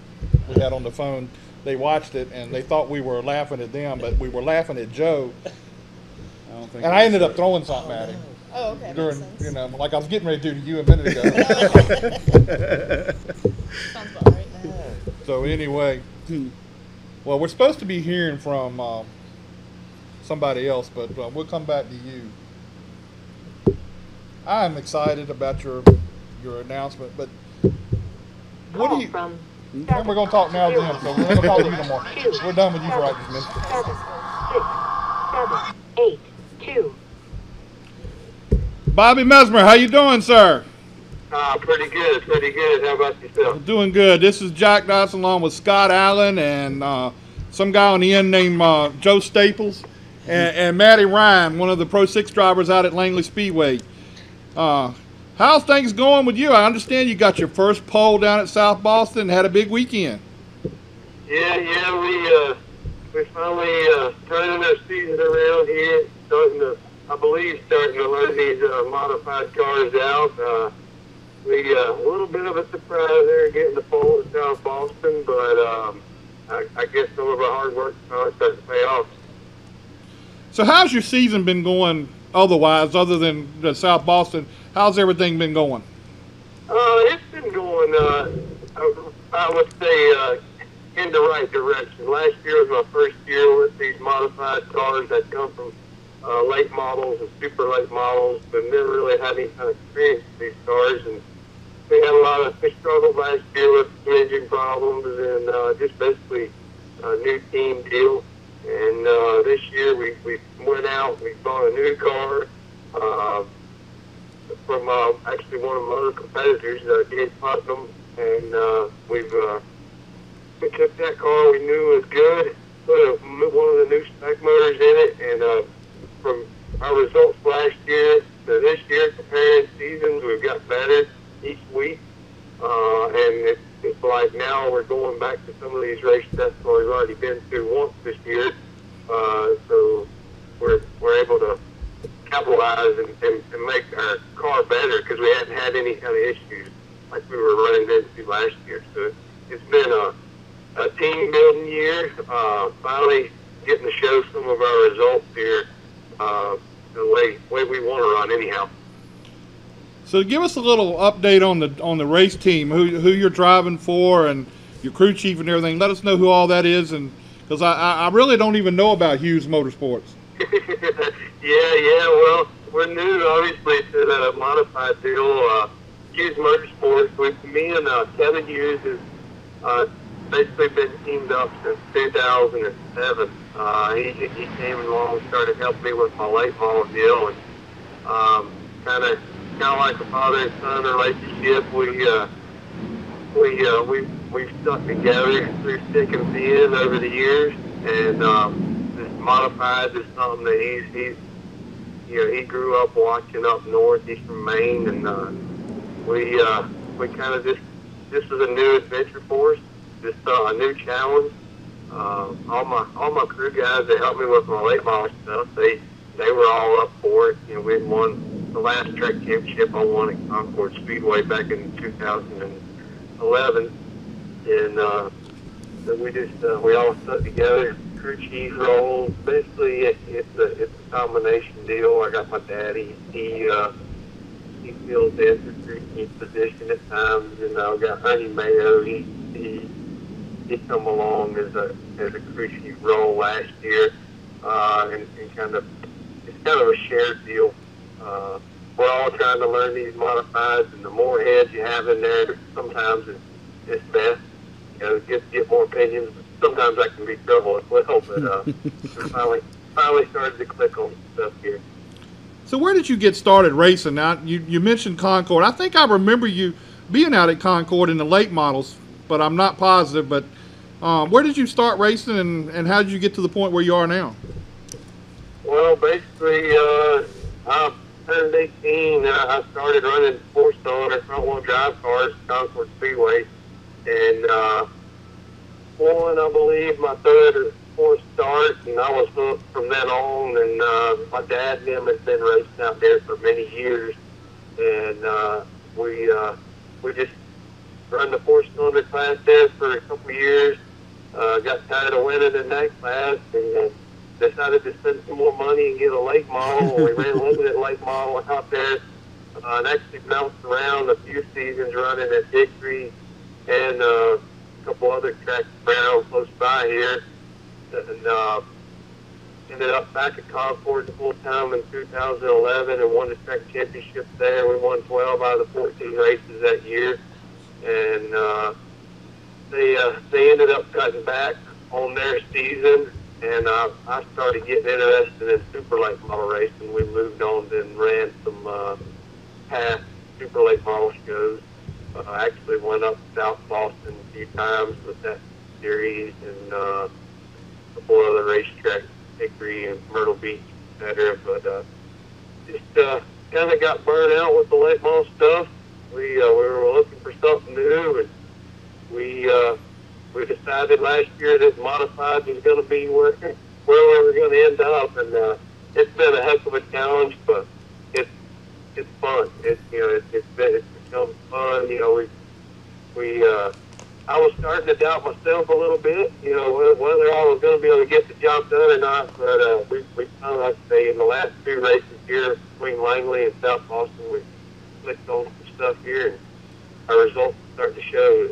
we had on the phone, they watched it, and they thought we were laughing at them, but we were laughing at Joe. I don't think. And I ended up throwing something at him. Oh, okay. During, Makes sense. like I was getting ready to do to you a minute ago. Sounds about right. So anyway, well, we're supposed to be hearing from somebody else, but we'll come back to you. I'm excited about your announcement, but what do you? And we're going to talk now to them, so we're going to talk to you no more. We're done with you for right this minute. 7, 6, 7, 8, 2. Bobby Mesmer, how you doing, sir? Pretty good. Pretty good. How about yourself? Doing good. This is Jack Dodson along with Scott Allen and some guy on the end named Joe Staples and Matty Ryan, one of the Pro 6 drivers out at Langley Speedway. How's things going with you? I understand you got your first pole down at South Boston and had a big weekend. Yeah, we finally turning our season around here, starting to learn these modified cars out. We a little bit of a surprise there getting the pole at South Boston, but I guess some of our hard work starting to pay off. So how's your season been going otherwise, other than the South Boston? How's everything been going? It's been going, I would say, in the right direction. Last year was my first year with these modified cars that come from late models and super late models, but never really had any kind of experience with these cars. And we struggled last year with some engine problems and just basically a new team deal. And this year we went out, we bought a new car from actually one of my other competitors, Gabe Putnam, and we took that car we knew was good, put one of the new spec motors in it, and from our results last year to this year, comparing seasons, we've got better each week, and it's like now we're going back to some of these race tests where we've already been through once this year, so we're able to capitalize and make our car better because we hadn't had any kind of issues like we were running into last year. So it's been a team building year, finally getting to show some of our results here the way we want to run anyhow. So give us a little update on the race team, who you're driving for, and your crew chief and everything. Let us know who all that is, and because I really don't even know about Hughes Motorsports. Yeah. Well, we're new, obviously, to the modified deal. Hughes Motorsports, me and Kevin Hughes has basically been teamed up since 2007. He came along, started helping me with my late model deal, and kind of like a father and son relationship. We've stuck together through thick and thin over the years, and this modified is something that he grew up watching up north. He's from Maine, and we kind of this was a new adventure for us, just a new challenge. All my crew guys that helped me with my late model stuff, they were all up for it. We had won the last track championship I won at Concord Speedway back in 2011, and we all stuck together. Crew chief role, basically it's a combination deal. I got my daddy. He fills in the crew chief position at times, and I got Honey Mayo. He come along as a crew chief role last year, and it's kind of a shared deal. we're all trying to learn these modifieds, and the more heads you have in there, sometimes it's best. You know, get more opinions. Sometimes that can be trouble as well, but we finally started to click on stuff here. So where did you get started racing? Now, you mentioned Concord. I think I remember you being out at Concord in the late models, but I'm not positive. But where did you start racing, and how did you get to the point where you are now? Well, basically, I turned 18 and I started running four-cylinder front-wheel drive cars at Concord Speedway. And won, I believe, my third or fourth start, and I was hooked from then on. And my dad and him had been racing out there for many years, and we just run the four-cylinder class there for a couple of years. Got tired of winning in that class, and decided to spend some more money and get a late model. We ran a limited late model out there, and actually bounced around a few seasons running at Hickory and a couple other tracks around close by here. And ended up back at Concord full time in 2011 and won the track championship there. We won 12 out of the 14 races that year, and they ended up cutting back on their season, and I started getting interested in super late model racing. We moved on and ran some past super late model shows. Actually went up to South Boston a few times with that series, and a couple other racetracks, Hickory and Myrtle Beach, etc. But just kind of got burned out with the late model stuff. We were looking for something new, and we decided last year that modified was going to be where we were going to end up, and it's been a heck of a challenge, but it's fun. It's become fun. You know, I was starting to doubt myself a little bit, you know, whether I was going to be able to get the job done or not. But we kind of, like I say, in the last two races here between Langley and South Boston, we clicked on some stuff here, and our results start to show.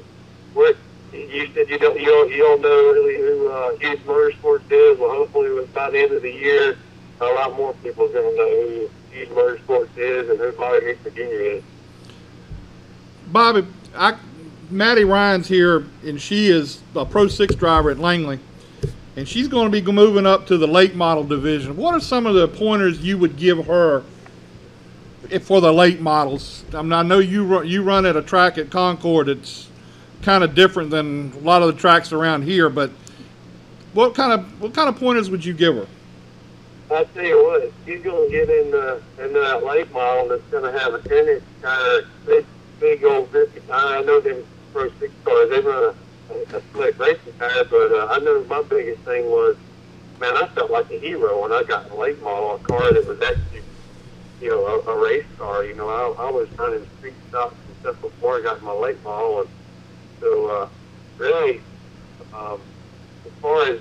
You said you don't know really who Hughes Motorsports is. Well, hopefully by the end of the year, a lot more people are going to know who Hughes Motorsports is and who Bobby Meeks Jr. is. Bobby, Maddie Ryan's here, and she is a Pro 6 driver at Langley, and she's going to be moving up to the late model division. What are some of the pointers you would give her for the late models? I mean, I know you run at a track at Concord. It's kind of different than a lot of the tracks around here, but what kind of pointers would you give her? I tell you what, she's going to get into that late model that's going to have a 10-inch tire, big old 50 tire. I know them Pro 6 cars, they run a slick racing tire, but I know my biggest thing was, man, I felt like a hero when I got in a late model, a car that was actually, you know, a race car. You know, I was running street stocks and stuff before I got in my late model, and so really, as far as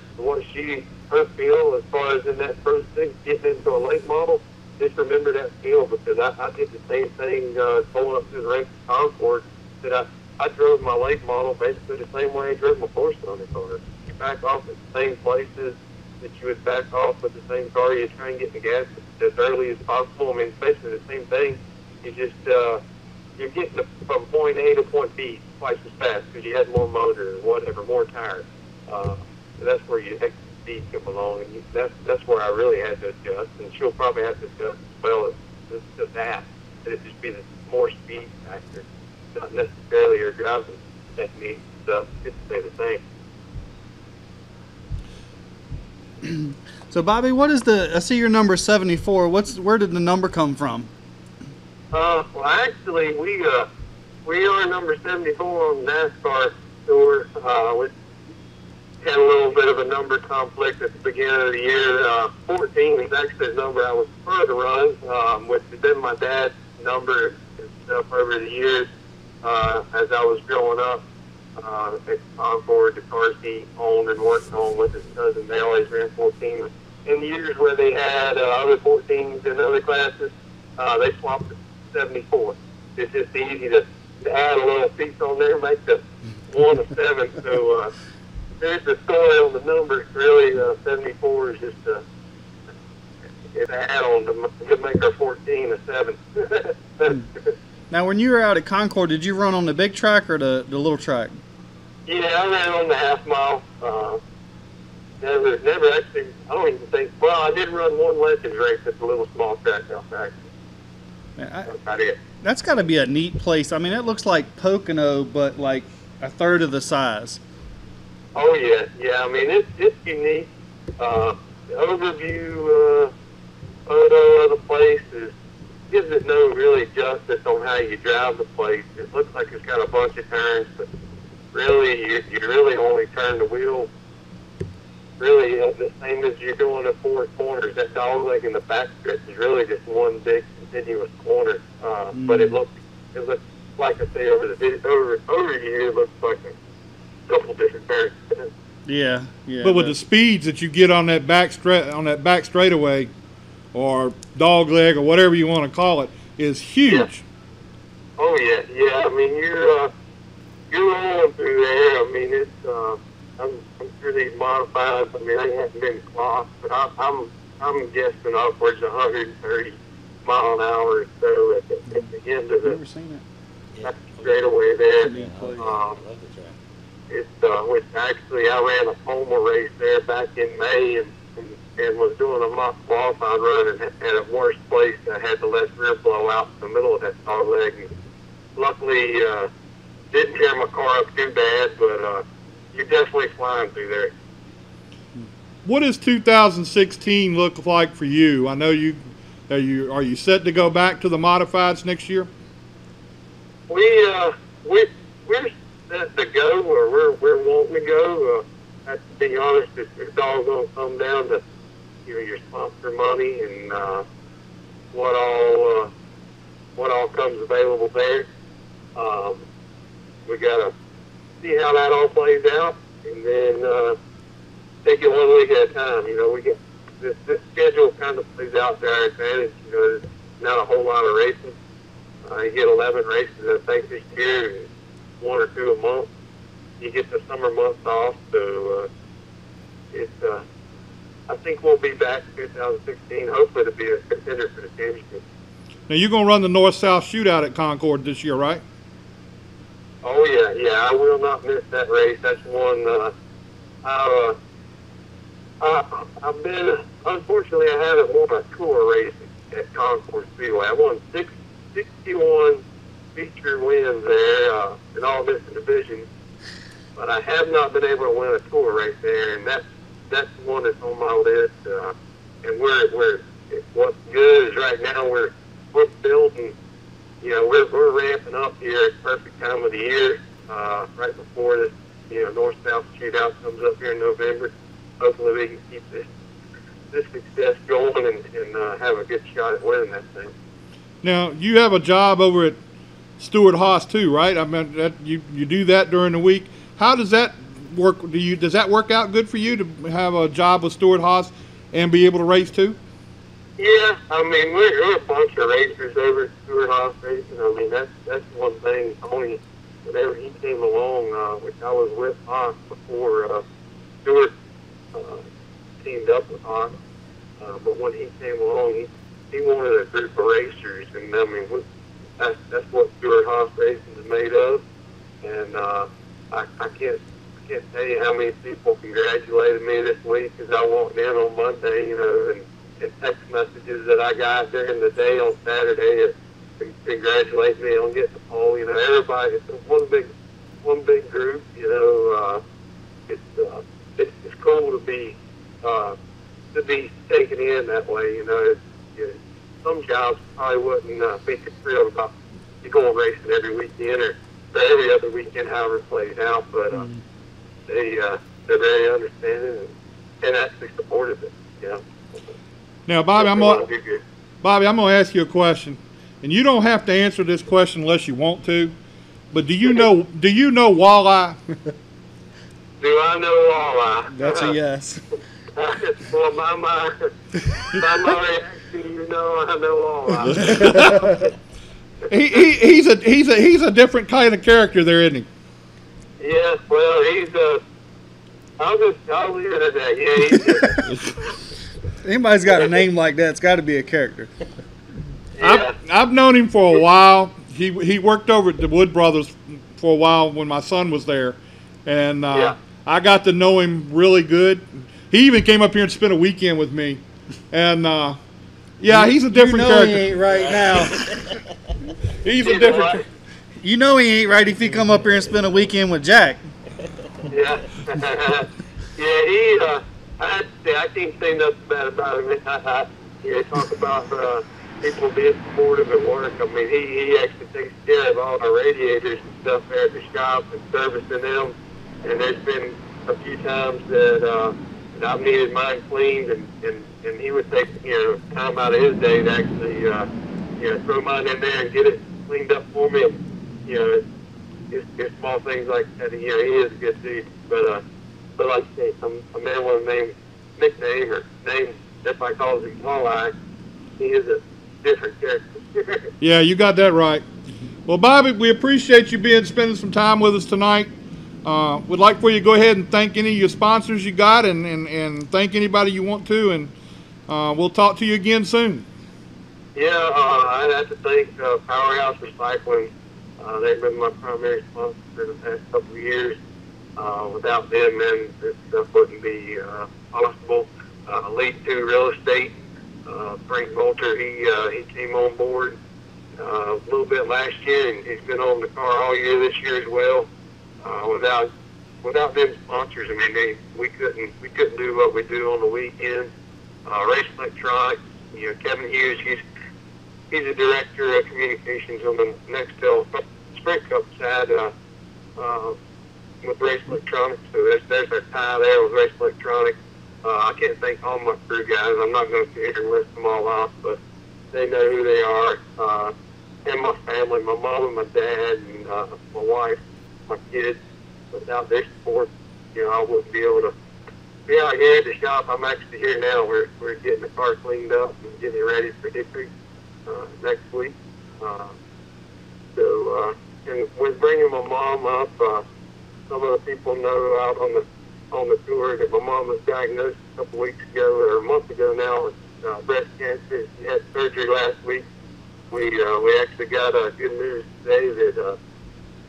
her feel, as far as in that Pro 6 getting into a late model, just remember that feel, because I did the same thing going up to the race at Concord. That I drove my late model basically the same way I drove my four-cylinder car. You back off at the same places that you would back off with the same car. You try and get the gas as early as possible. I mean, it's basically the same thing. You just you're getting from point A to point B twice as fast because you had more motor or whatever, more tires. So that's where your extra speed come along, and that's where I really had to adjust, and she'll probably have to adjust as well as to that. It'd just be the more speed factor, not necessarily her driving technique stuff. It's stay the same. So, Bobby, what is I see your number 74. Where did the number come from? Well, actually, we are number 74 on the NASCAR tour. We had a little bit of a number conflict at the beginning of the year. 14 is actually the number I was prefer to run, which has been my dad's number and stuff over the years as I was growing up. At Concord, the cars he owned and worked on with his cousin, they always ran 14. In the years where they had other 14s in other classes, they swapped to 74. It's just easy to add a little piece on there and make the 1 of 7. So there's the story on the numbers. Really, 74 is just It had on to make her 14 a 7. Now, when you were out at Concord, did you run on the big track or the little track? Yeah, I ran on the half mile. Never actually. I don't even think. Well, I did run one legends race at the little small track out back. That's about it. That's got to be a neat place. I mean, it looks like Pocono, but like a third of the size. Oh yeah. I mean, it's unique. The overview photo of the place gives it no really justice on how you drive the place. It looks like it's got a bunch of turns, but really, you really only turn the wheel. Really, the same as you're doing at four corners. That dog leg in the back stretch is really just one big continuous corner. But it looks like I say over here, it looks like a couple different turns. Yeah. But with the speeds that you get on that back straightaway, or dog leg, or whatever you want to call it, is huge. Yeah. Oh yeah. I mean, you're rolling through there. I mean, it's. I'm sure these modifieds. I mean, they haven't been clocked, but I'm guessing upwards of 130 mile an hour or so at the end of Never seen it. straightaway there. Love the track. Which actually I ran a Poma race there back in May and was doing a mock qualifying run and had a worse place. I had the left rear blow out in the middle of that dog leg. And luckily, didn't tear my car up too bad, but you're definitely flying through there. What does 2016 look like for you? I know are you set to go back to the modifieds next year? We're set to go, or we're wanting to go. To be honest, it's all going to come down to your sponsor money and what all comes available there. We got to see how that all plays out, and then take it 1 week at a time. You know, we get this schedule kind of plays out to our advantage. You know, there's not a whole lot of racing. You get 11 races, I think, this year, and 1 or 2 a month. You get the summer months off, so I think we'll be back in 2016, hopefully to be a contender for the championship. Now, you're going to run the North-South Shootout at Concord this year, right? Oh, yeah, I will not miss that race. That's one I've been, unfortunately, I haven't won a tour race at Concord Speedway. I won 61 feature wins there in all different divisions, but I have not been able to win a tour race there, and that's one that's on my list. And what's good is right now we're building. You know, we're ramping up here at the perfect time of the year, right before this, North-South Shootout comes up here in November. Hopefully we can keep this success going and have a good shot at winning that thing. Now, you have a job over at Stewart Haas too, right? I mean, you do that during the week. How does that work? Does that work out good for you to have a job with Stewart Haas and be able to race too? Yeah, I mean, we're a bunch of racers over at Stewart Haas Racing. I mean, that's one thing. Tony, whenever he came along, which I was with Haas before Stewart teamed up with Haas, but when he came along, he wanted a group of racers, and I mean, that's what Stewart Haas Racing is made of. And I can't tell you how many people congratulated me this week as I walked in on Monday, and text messages that I got during the day on Saturday congratulate me on getting the pole. Everybody, it's one big group. It's cool to be taken in that way. Some jobs probably wouldn't be thrilled about you going racing every weekend or every other weekend, however it plays out. But they're very understanding and actually supportive of it. Now, Bobby, I'm going to ask you a question, and you don't have to answer this question unless you want to. But do you know walleye? Do I know walleye? That's a yes. Well, by my reaction, I know walleye. He's a different kind of character there, isn't he? Yeah, well, I'll leave it at that. Yeah, anybody's got a name like that, it's got to be a character. Yeah. I've known him for a while. He worked over at the Wood Brothers for a while when my son was there, and Yeah. I got to know him really good. He even came up here and spent a weekend with me, and yeah, he's a different He character. ain't right now. He's a You know different. what? You know he ain't right if he come up here and spend a weekend with Jack. Yeah. Yeah, I can't say nothing bad about him. Talk about people being supportive at work. I mean, he actually takes care of all our radiators and stuff there at the shop and servicing them. And there's been a few times that I've needed mine cleaned, and he would take time out of his day to actually throw mine in there and get it cleaned up for me. It's small things like that. He is a good dude. But like I say, a man with a nickname or name, if I call him Walleye, he is a different character. Yeah, you got that right. Well, Bobby, we appreciate you spending some time with us tonight. Would like for you to go ahead and thank any of your sponsors you got, and thank anybody you want to, and we'll talk to you again soon. Yeah, I'd have to thank Powerhouse Recycling. They've been my primary sponsor for the past couple of years. Without them, man, this stuff wouldn't be possible. Lead 2 Real Estate, Frank Bolter, he came on board a little bit last year, and he's been on the car all year this year as well. Without them sponsors, I mean, we couldn't do what we do on the weekends. Race Electronics, Kevin Hughes, he's a director of communications on the Nextel Sprint Cup side with Race Electronics. So there's our tie there with Race Electronics. I can't thank all my crew guys. I'm not going to sit here and list them all off, but they know who they are. And my family, my mom and my dad, and my wife, my kids. Without their support, I wouldn't be able to be out here at the shop. I'm actually here now. We're getting the car cleaned up and getting it ready for Hickory next week. And with bringing my mom up, some of the people know out on the tour that my mom was diagnosed a couple weeks ago, or a month ago now, with breast cancer. She had surgery last week. We actually got good news today that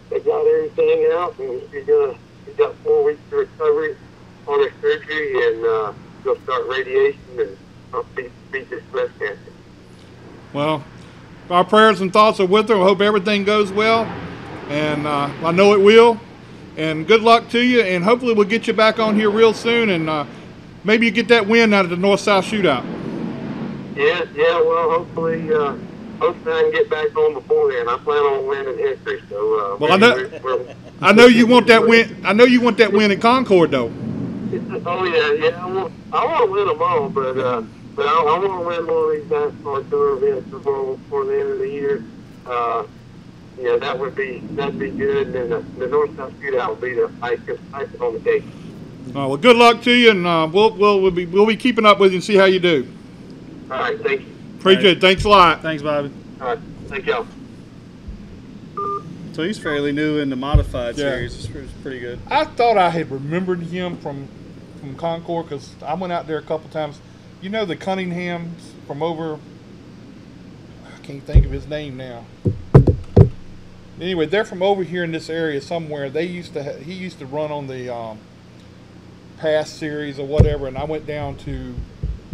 they got everything out, and she's got 4 weeks of recovery on her surgery, and she'll start radiation and beat this breast cancer. Well, our prayers and thoughts are with her. I hope everything goes well, and I know it will. And good luck to you, and hopefully we'll get you back on here real soon, and maybe you get that win out of the North-South Shootout. Yeah, well, hopefully I can get back on before then. I plan on winning Hickory, so well, I know you want that win. I know you want that win in Concord, though. Oh yeah, I want to win them all, but I want to win one of these NASCAR Tour events before the end of the year. That'd be good, and then the North-South Shootout will be the icing on the cake. Well, good luck to you, and we'll be keeping up with you and see how you do. All right, thank you. Appreciate it. Thanks a lot. Thanks, Bobby. All right, thank y'all. So he's fairly new in the modified Yeah. series. It's pretty good. I thought I had remembered him from Concord because I went out there a couple times. You know the Cunninghams from over. I can't think of his name now. Anyway, they're from over here in this area somewhere. He used to run on the Pass series or whatever, and I went down to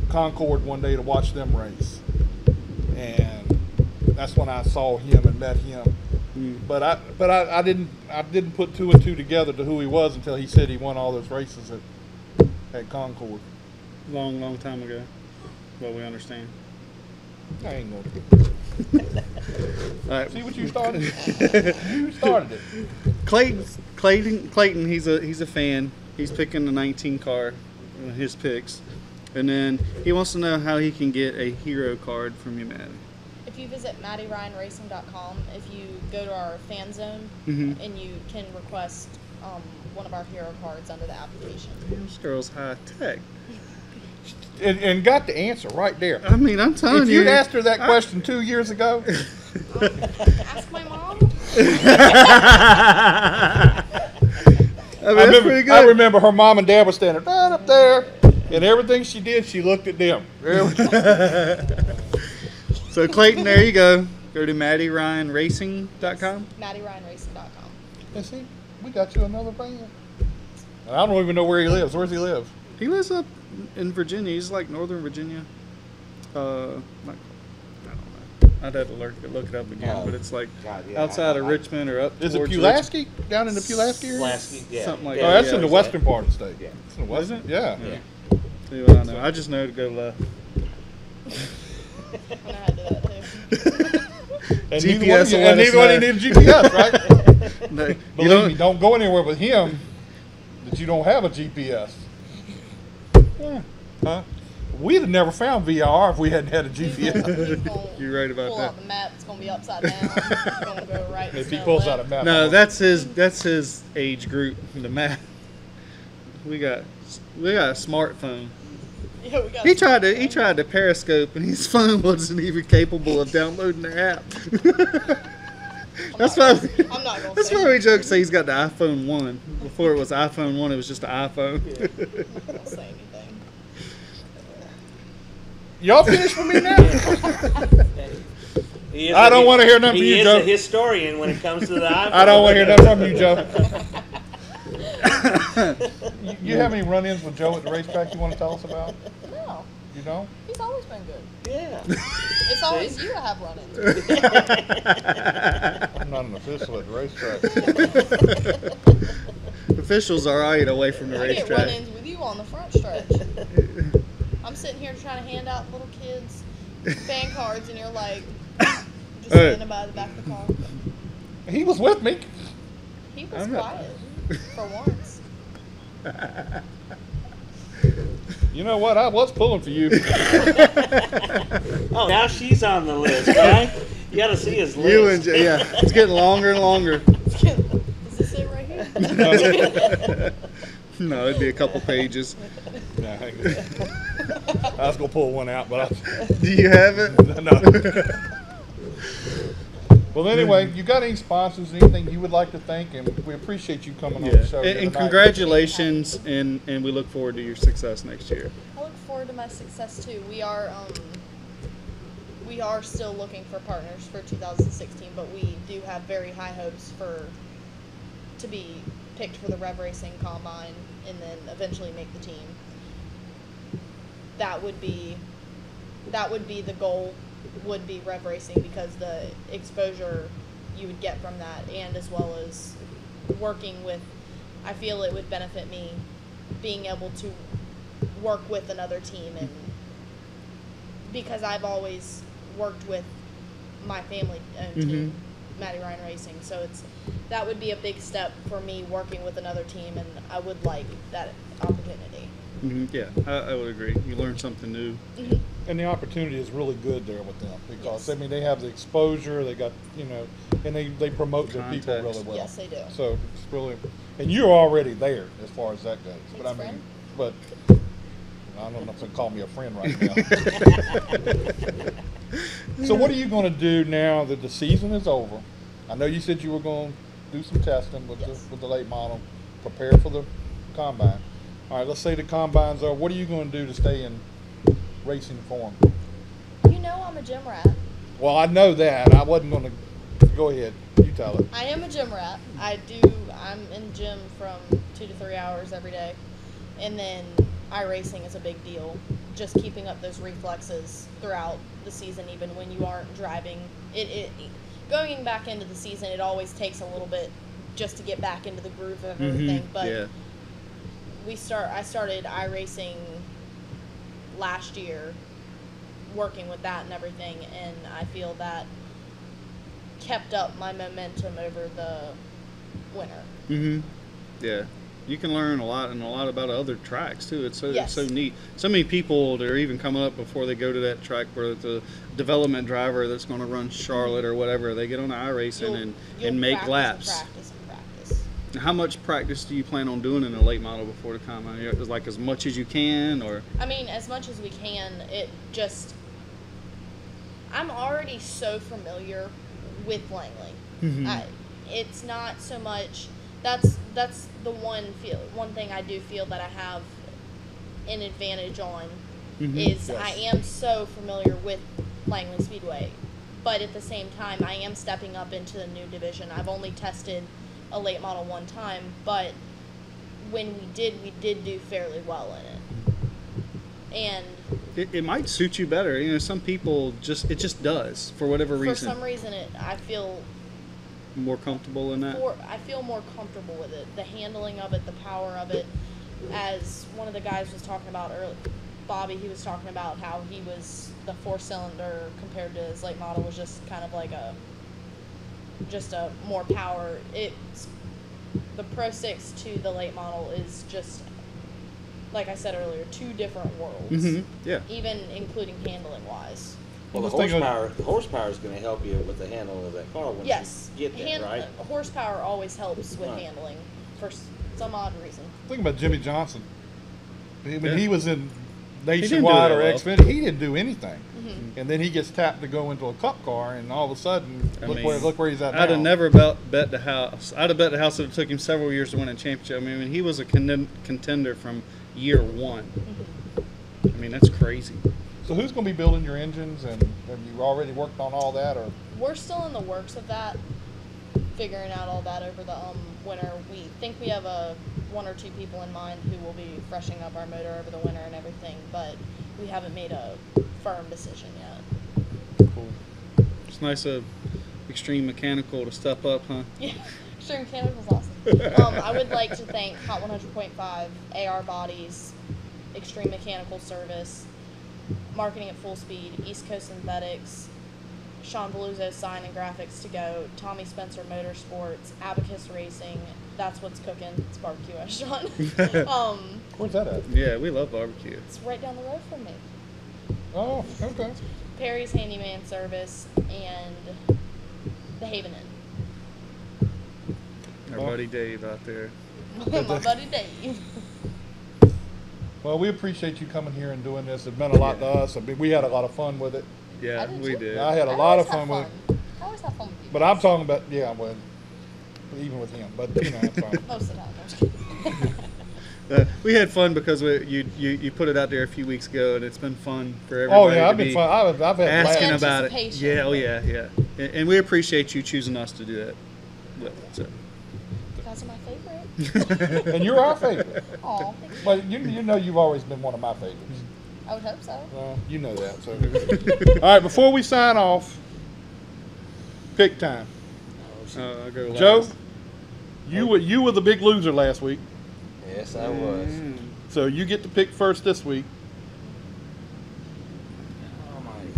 Concord one day to watch them race, and that's when I saw him and met him. But I didn't put 2 and 2 together to who he was until he said he won all those races at Concord. Long time ago. Well, we understand. I ain't gonna. All right. See what you started? You started it. Clayton. He's a fan. He's picking the 19 car, his picks, and then he wants to know how he can get a hero card from you, Maddie. If you visit MaddieRyanRacing.com, if you go to our fan zone, and you can request one of our hero cards under the application. This girl's high tech. And got the answer right there. I mean, I'm telling If you. you'd asked her that question 2 years ago, Ask my mom. I mean, that's pretty good. I remember her mom and dad were standing right up there. And everything she did, she looked at them. So Clayton, there you go. Go to MaddieRyanRacing.com. MaddieRyanRacing.com. And see, we got you another fan. And I don't even know where he lives. Where's he live? He lives up in Virginia. He's like Northern Virginia. I don't know. I'd have to look it up again, but it's like outside of Richmond or up. Is it towards Pulaski? Down in the Pulaski area? Pulaski, yeah. Something like Oh, that. that's yeah. in the western part of the state. Yeah. It's in the west. Is it? Yeah. Yeah. See what I know. I just know to go left. And I had to do that too. And GPS will and let us neither one of you know. need a GPS, right? No, you Believe me, don't go anywhere with him that you don't have a GPS. Yeah. Huh? We'd have never found VIR if we hadn't had a GPS. You're right about pull that. out the map. It's gonna be upside down. It's gonna go right. If he instead of pulls left. out a map. No, that's his age group. The map. We got a smartphone. Yeah, we got He tried to periscope, and his phone wasn't even capable of downloading the app. That's why I'm not gonna. that's say why we joke say he's got the iPhone 1. Before it was iPhone 1, it was just an iPhone. I'm not gonna say anything. Y'all finished with me now? I don't wanna hear nothing from you, He Joe. is a historian when it comes to the iPhone. I don't want to hear nothing from you, Joe. You have any run-ins with Joe at the racetrack you want to tell us about? No, You don't? he's always been good. Yeah. It's always you that have run-ins. I'm not an official at the racetrack. Officials are right away from the I get racetrack. run-ins with you on the front stretch. I'm sitting here trying to hand out little kids fan cards, and you're like just standing by the back of the car. He was with me. He was I'm not- quiet for once. You know what? I was pulling for you. Oh, now she's on the list, right? You got to see his list. You and yeah, it's getting longer and longer. Is this it right here? No, it'd be a couple pages. Nah, hang on. I was gonna pull one out, but Do you have it? no. Well, anyway, you got any sponsors, anything you would like to thank, and we appreciate you coming on the show. And, here and tonight. congratulations, and we look forward to your success next year. I look forward to my success too. We are still looking for partners for 2016, but we do have very high hopes to be picked for the Rev Racing Combine and then eventually make the team. That would be the goal. Would be Rev Racing, because the exposure you would get from that, and as well as working with, I feel it would benefit me being able to work with another team, and because I've always worked with my family team, Maddie Ryan Racing, so that would be a big step for me working with another team, and I would like that opportunity. Yeah, I would agree. You learn something new. And the opportunity is really good there with them because Yes. I mean they have the exposure, they got and they promote their people Contacts. really well. Yes, they do. So it's really, and you're already there as far as that goes. But I Thanks, mean, friend. but I don't know if they call me a friend right now. So what are you going to do now that the season is over? I know you said you were going to do some testing with Yes. the late model, prepare for the combine. All right, let's say the combine's over. What are you going to do to stay in racing form? You know I'm a gym rat. Well, I know that. I wasn't going to. Go ahead. You tell it. I am a gym rat. I'm in gym from 2 to 3 hours every day. And then iRacing is a big deal. Just keeping up those reflexes throughout the season, even when you aren't driving. Going back into the season, it always takes a little bit just to get back into the groove of everything. But Yeah. I started iRacing last year, working with that and everything, and I feel that kept up my momentum over the winter. Yeah. You can learn a lot and a lot about other tracks too. It's Yes. so neat. So many people that are even coming up before they go to that track, where the development driver that's going to run Charlotte or whatever, they get on iRacing You'll and make practice laps. and practice. How much practice do you plan on doing in a late model before the combine? Is like as much as you can, or? I mean, as much as we can. I'm already so familiar with Langley. It's not so much. That's the one thing I do feel that I have an advantage on Mhm. is Yes. I am so familiar with Langley Speedway, but at the same time, I am stepping up into the new division. I've only tested a late model one time, but when we did do fairly well in it. And It might suit you better. You know, some people it just does for whatever for reason. some reason, I feel More comfortable in that. I feel more comfortable with it. The handling of it, the power of it. As one of the guys was talking about earlier, Bobby, he was talking about how he was the 4-cylinder compared to his late model was just kind of like a more power. It's the Pro 6 to the late model is just, like I said earlier, two different worlds. Mm-hmm. Yeah. Even including handling wise. Well, the Let's take a- horsepower is going to help you with the handling of that car once Yes, you get there, right? horsepower always helps with Right. handling for some odd reason. Think about Jimmy Johnson. When Yeah. he was in didn't do Nationwide that or well. Xfinity, he didn't do anything. Mm-hmm. And then he gets tapped to go into a cup car, and all of a sudden, I look mean, where he's at now. I'd have never bet the house. I'd have bet the house that it took him several years to win a championship. I mean, he was a contender from year one. I mean, that's crazy. So who's going to be building your engines, and have you already worked on all that, or? We're still in the works of that, figuring out all that over the winter. We think we have one or two people in mind who will be freshening up our motor over the winter and everything, but we haven't made a firm decision yet. Cool. It's nice of Extreme Mechanical to step up, huh? Yeah, Extreme Mechanical's awesome. I would like to thank Hot 100.5, AR Bodies, Extreme Mechanical Service, Marketing at Full Speed, East Coast Synthetics, Sean Beluzzo's Sign and Graphics to Go, Tommy Spencer Motorsports, Abacus Racing. That's what's cooking. It's a barbecue restaurant. Where's that at? Yeah, we love barbecue. It's right down the road from me. Oh, okay. Perry's Handyman Service and the Haven Inn. Our buddy Dave out there. My buddy Dave. Well, we appreciate you coming here and doing this. It meant a lot to us. I mean, we had a lot of fun with it. Yeah, I did we too. did. I had a I lot always of have fun with it. I always have fun with you. But I'm talking about, yeah, well, even with him. But, you know, it's fine. Most of the time. I'm just kidding. We had fun because you put it out there a few weeks ago, and it's been fun for Oh, everybody yeah, to I've been be fun. I've had asking laughs. about it. Anticipation. Yeah, oh yeah, yeah. And we appreciate you choosing us to do that. So. You guys are my favorite. And you're our favorite. Aw, But you know you've always been one of my favorites. I would hope so. Well, you know that. So, all right, before we sign off, pick time. I'll go last. Joe, you were the big loser last week, Yes, I was. so you get to pick first this week. Almighty.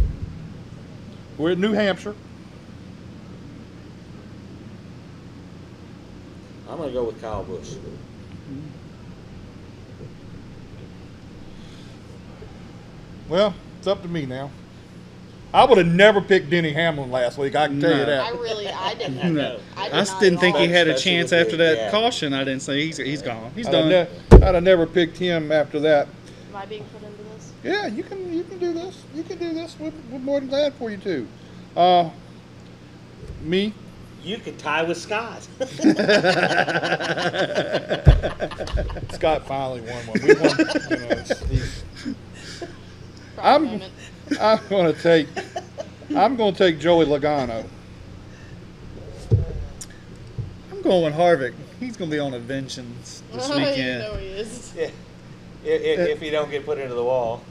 We're at New Hampshire. I'm going to go with Kyle Busch. Well, it's up to me now. I would have never picked Denny Hamlin last week. I can tell you No. that. I didn't. No. I did I just not didn't at think all. he had a Especially chance with after the- that yeah. caution. I didn't say he's gone. He's I'd have done. I'd have never picked him after that. Am I being put into this? Yeah, you can do this. You can do this. We're more than glad for you too. Me. You could tie with Scott. Scott finally won one. We won. You know, he's, Proud I'm moment. gonna take Joey Logano. I'm going with Harvick. He's going to be on a vengeance this You weekend. know he is. Yeah. If you don't get put into the wall.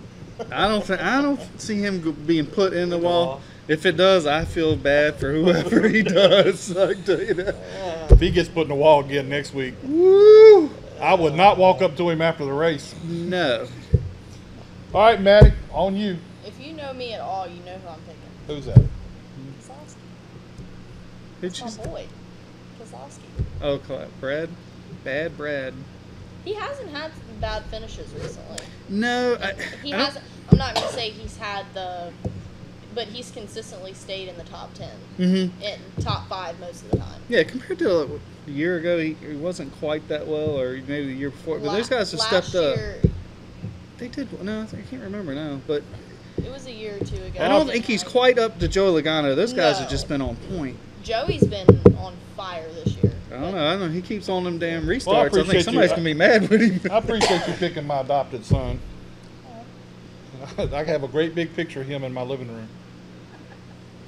I don't see him being put in the wall. If it does, I feel bad for whoever he does. I can tell you that. If he gets put in the wall again next week, Woo! I would not walk up to him after the race. No. All right, Maddie, on you. If you know me at all, you know who I'm picking. Who's that? Keselowski. Who'd That's you my say? boy. Keselowski. Oh, Brad? Bad Brad. He hasn't had bad finishes recently. No. He I don't- hasn't. I'm not going to say he's had but he's consistently stayed in the top 10. Mm-hmm. In top 5 most of the time. Yeah, compared to a year ago, he wasn't quite that well, or maybe the year before. But those guys have stepped up. Year, They did. No, I can't remember now. But it was a year or two ago. I don't think he's quite up to Joey Logano. Those guys have No. just been on point. Joey's been on fire this year. I don't know. He keeps on them damn restarts. Well, I I think appreciate somebody's you. gonna be mad with him. I appreciate you picking my adopted son. I have a great big picture of him in my living room.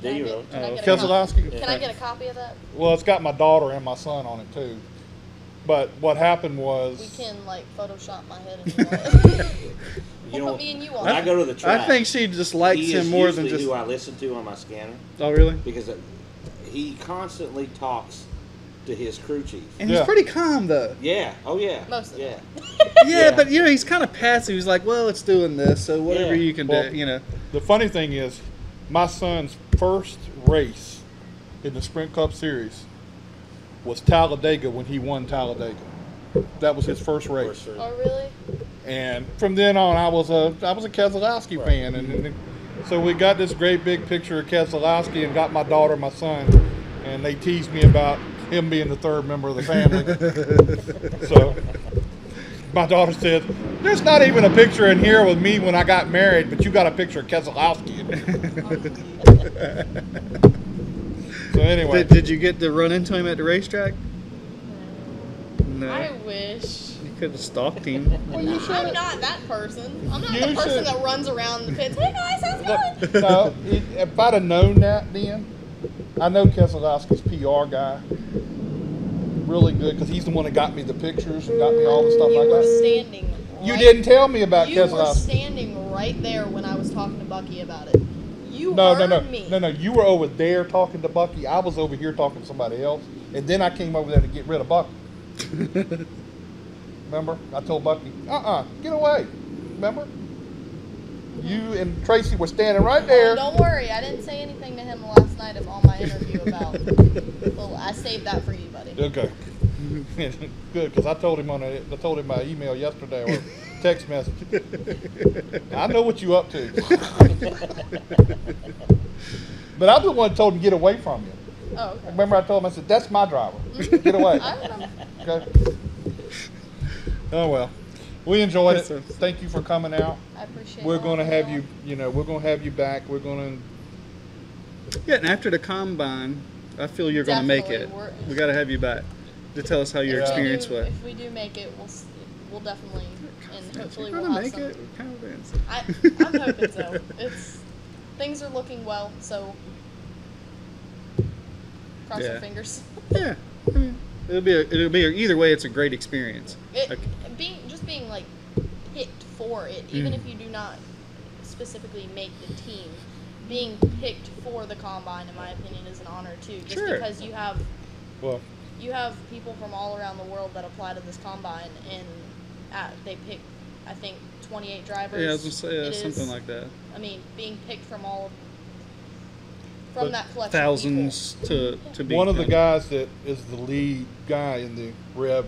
Do you really? Can I get a copy? Keselowski. Can I get a copy of that? Well, it's got my daughter and my son on it too. But what happened was, We can like Photoshop my head and we'll You know, put me and you on when I it. go to the track, I think she just likes he him is more than usually just. who I listen to on my scanner Oh, really? because he constantly talks to his crew chief. And he's Yeah. pretty calm though. Yeah. Oh yeah. Most of the yeah. time. Yeah, Yeah. but he's kind of passive. He's like, well, it's doing this, so whatever Yeah. you can Well, do, the funny thing is, my son's first race in the Sprint Cup Series was Talladega when he won Talladega. That was his first race. First, Oh really? And from then on, I was a Keselowski fan, and so we got this great big picture of Keselowski, and got my daughter, my son, and they teased me about him being the third member of the family. So my daughter said, "There's not even a picture in here with me when I got married, but you got a picture of Keselowski in there." So anyway, Did you get to run into him at the racetrack? No. I wish. You could have stalked him. I'm not that person. I'm not You the person should. that runs around the pits. Hey guys, how's it going? no, if I'd have known that then, I know Keselowski's PR guy really good because he's the one that got me the pictures and got me all the stuff You like were that. standing. You right- didn't tell me about You were Keselowski. standing right there when I was talking to Bucky about it. You No, heard me. no. You were over there talking to Bucky. I was over here talking to somebody else, and then I came over there to get rid of Bucky. Remember? I told Bucky, get away. Remember? You and Tracy were standing right there. Don't worry, I didn't say anything to him last night on my interview about. Well, I saved that for you, buddy. Okay. Good, because I told him by email yesterday or text message. I know what you up to. But I'm the one that told him to get away from you. Oh, okay. Remember I told him, I said, that's my driver. Get away. I remember. Okay. Oh well. We enjoyed it. Yes, sir. Thank you for coming out. I appreciate. We're all going to of have y'all. we're going to have you back. We're going Yeah, and after the combine, I feel you're going to make it. Definitely, We got to have you back to tell us how your Yeah. experience was. If we do make it, we'll definitely, and hopefully You're we'll going to have make some. it. Confidence. I'm hoping so. Things are looking well, so cross Yeah. your fingers. Yeah, I mean, it'll be either way. It's a great experience. Being like picked for it, even if you do not specifically make the team, being picked for the combine, in my opinion, is an honor too. Just Sure. because you have well, people from all around the world that apply to this combine, and they pick, I think, 28 drivers. Yeah, I was gonna say It something is- like that. I mean, being picked from But that collection. Thousands to be one of the picked. guys that is the lead guy in the Rev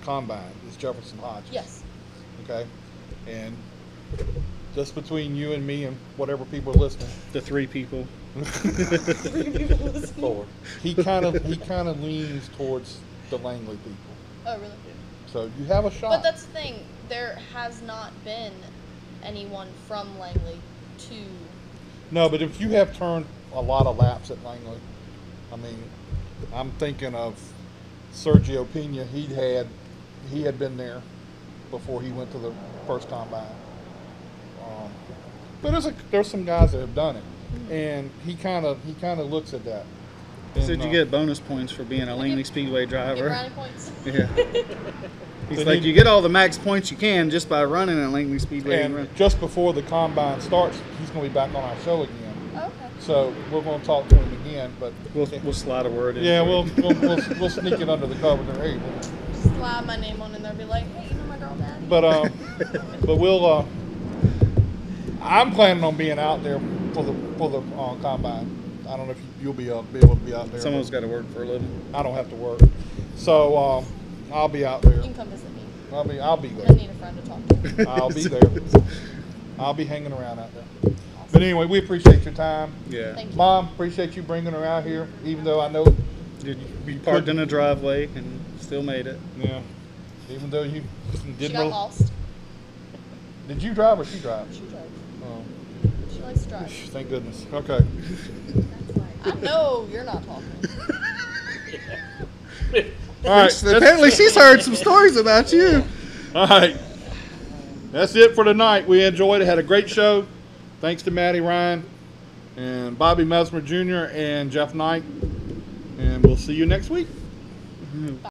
Combine is Jefferson Hodges. Yes. Okay. And just between you and me and whatever people are listening, The three people. Four. he kind of leans towards the Langley people. Oh, really? So you have a shot. But that's the thing. There has not been anyone from Langley to. No, but if you have turned a lot of laps at Langley, I mean, I'm thinking of Sergio Pena. He had been there before he went to the first combine. But there's some guys that have done it, and he kind of looks at that. Said And, you get bonus points for being a Langley Speedway Get driver. brownie points. Yeah. He's But like, he- you get all the max points you can just by running a Langley Speedway. And just before the combine starts, he's going to be back on our show again. Okay. So we're going to talk to him again. But We'll slide a word in. yeah, for you. we'll sneak it under the cover. Hey, Just slide my name on in there and be like, hey, you know my girl daddy? but we'll. I'm planning on being out there for the combine. I don't know if you'll be able to be out there. Someone's got to work for a living. I don't have to work, so I'll be out there. You can come visit me. I'll be I there. need a friend to talk to. I'll be there. I'll be hanging around out there. But anyway, we appreciate your time. Yeah. Thank you. Mom, appreciate you bringing her out here, even though I know, You parked in a driveway and still made it. yeah, even though you She didn't got really. lost. Did you drive or she drive? She drove. Oh, She likes to drive. thank goodness. Okay. I know you're not talking. All right. Apparently, she's heard some stories about you. All right. That's it for tonight. We enjoyed it. Had a great show. Thanks to Maddie Ryan and Bobby Mesmer Jr. and Jeff Knight. And we'll see you next week.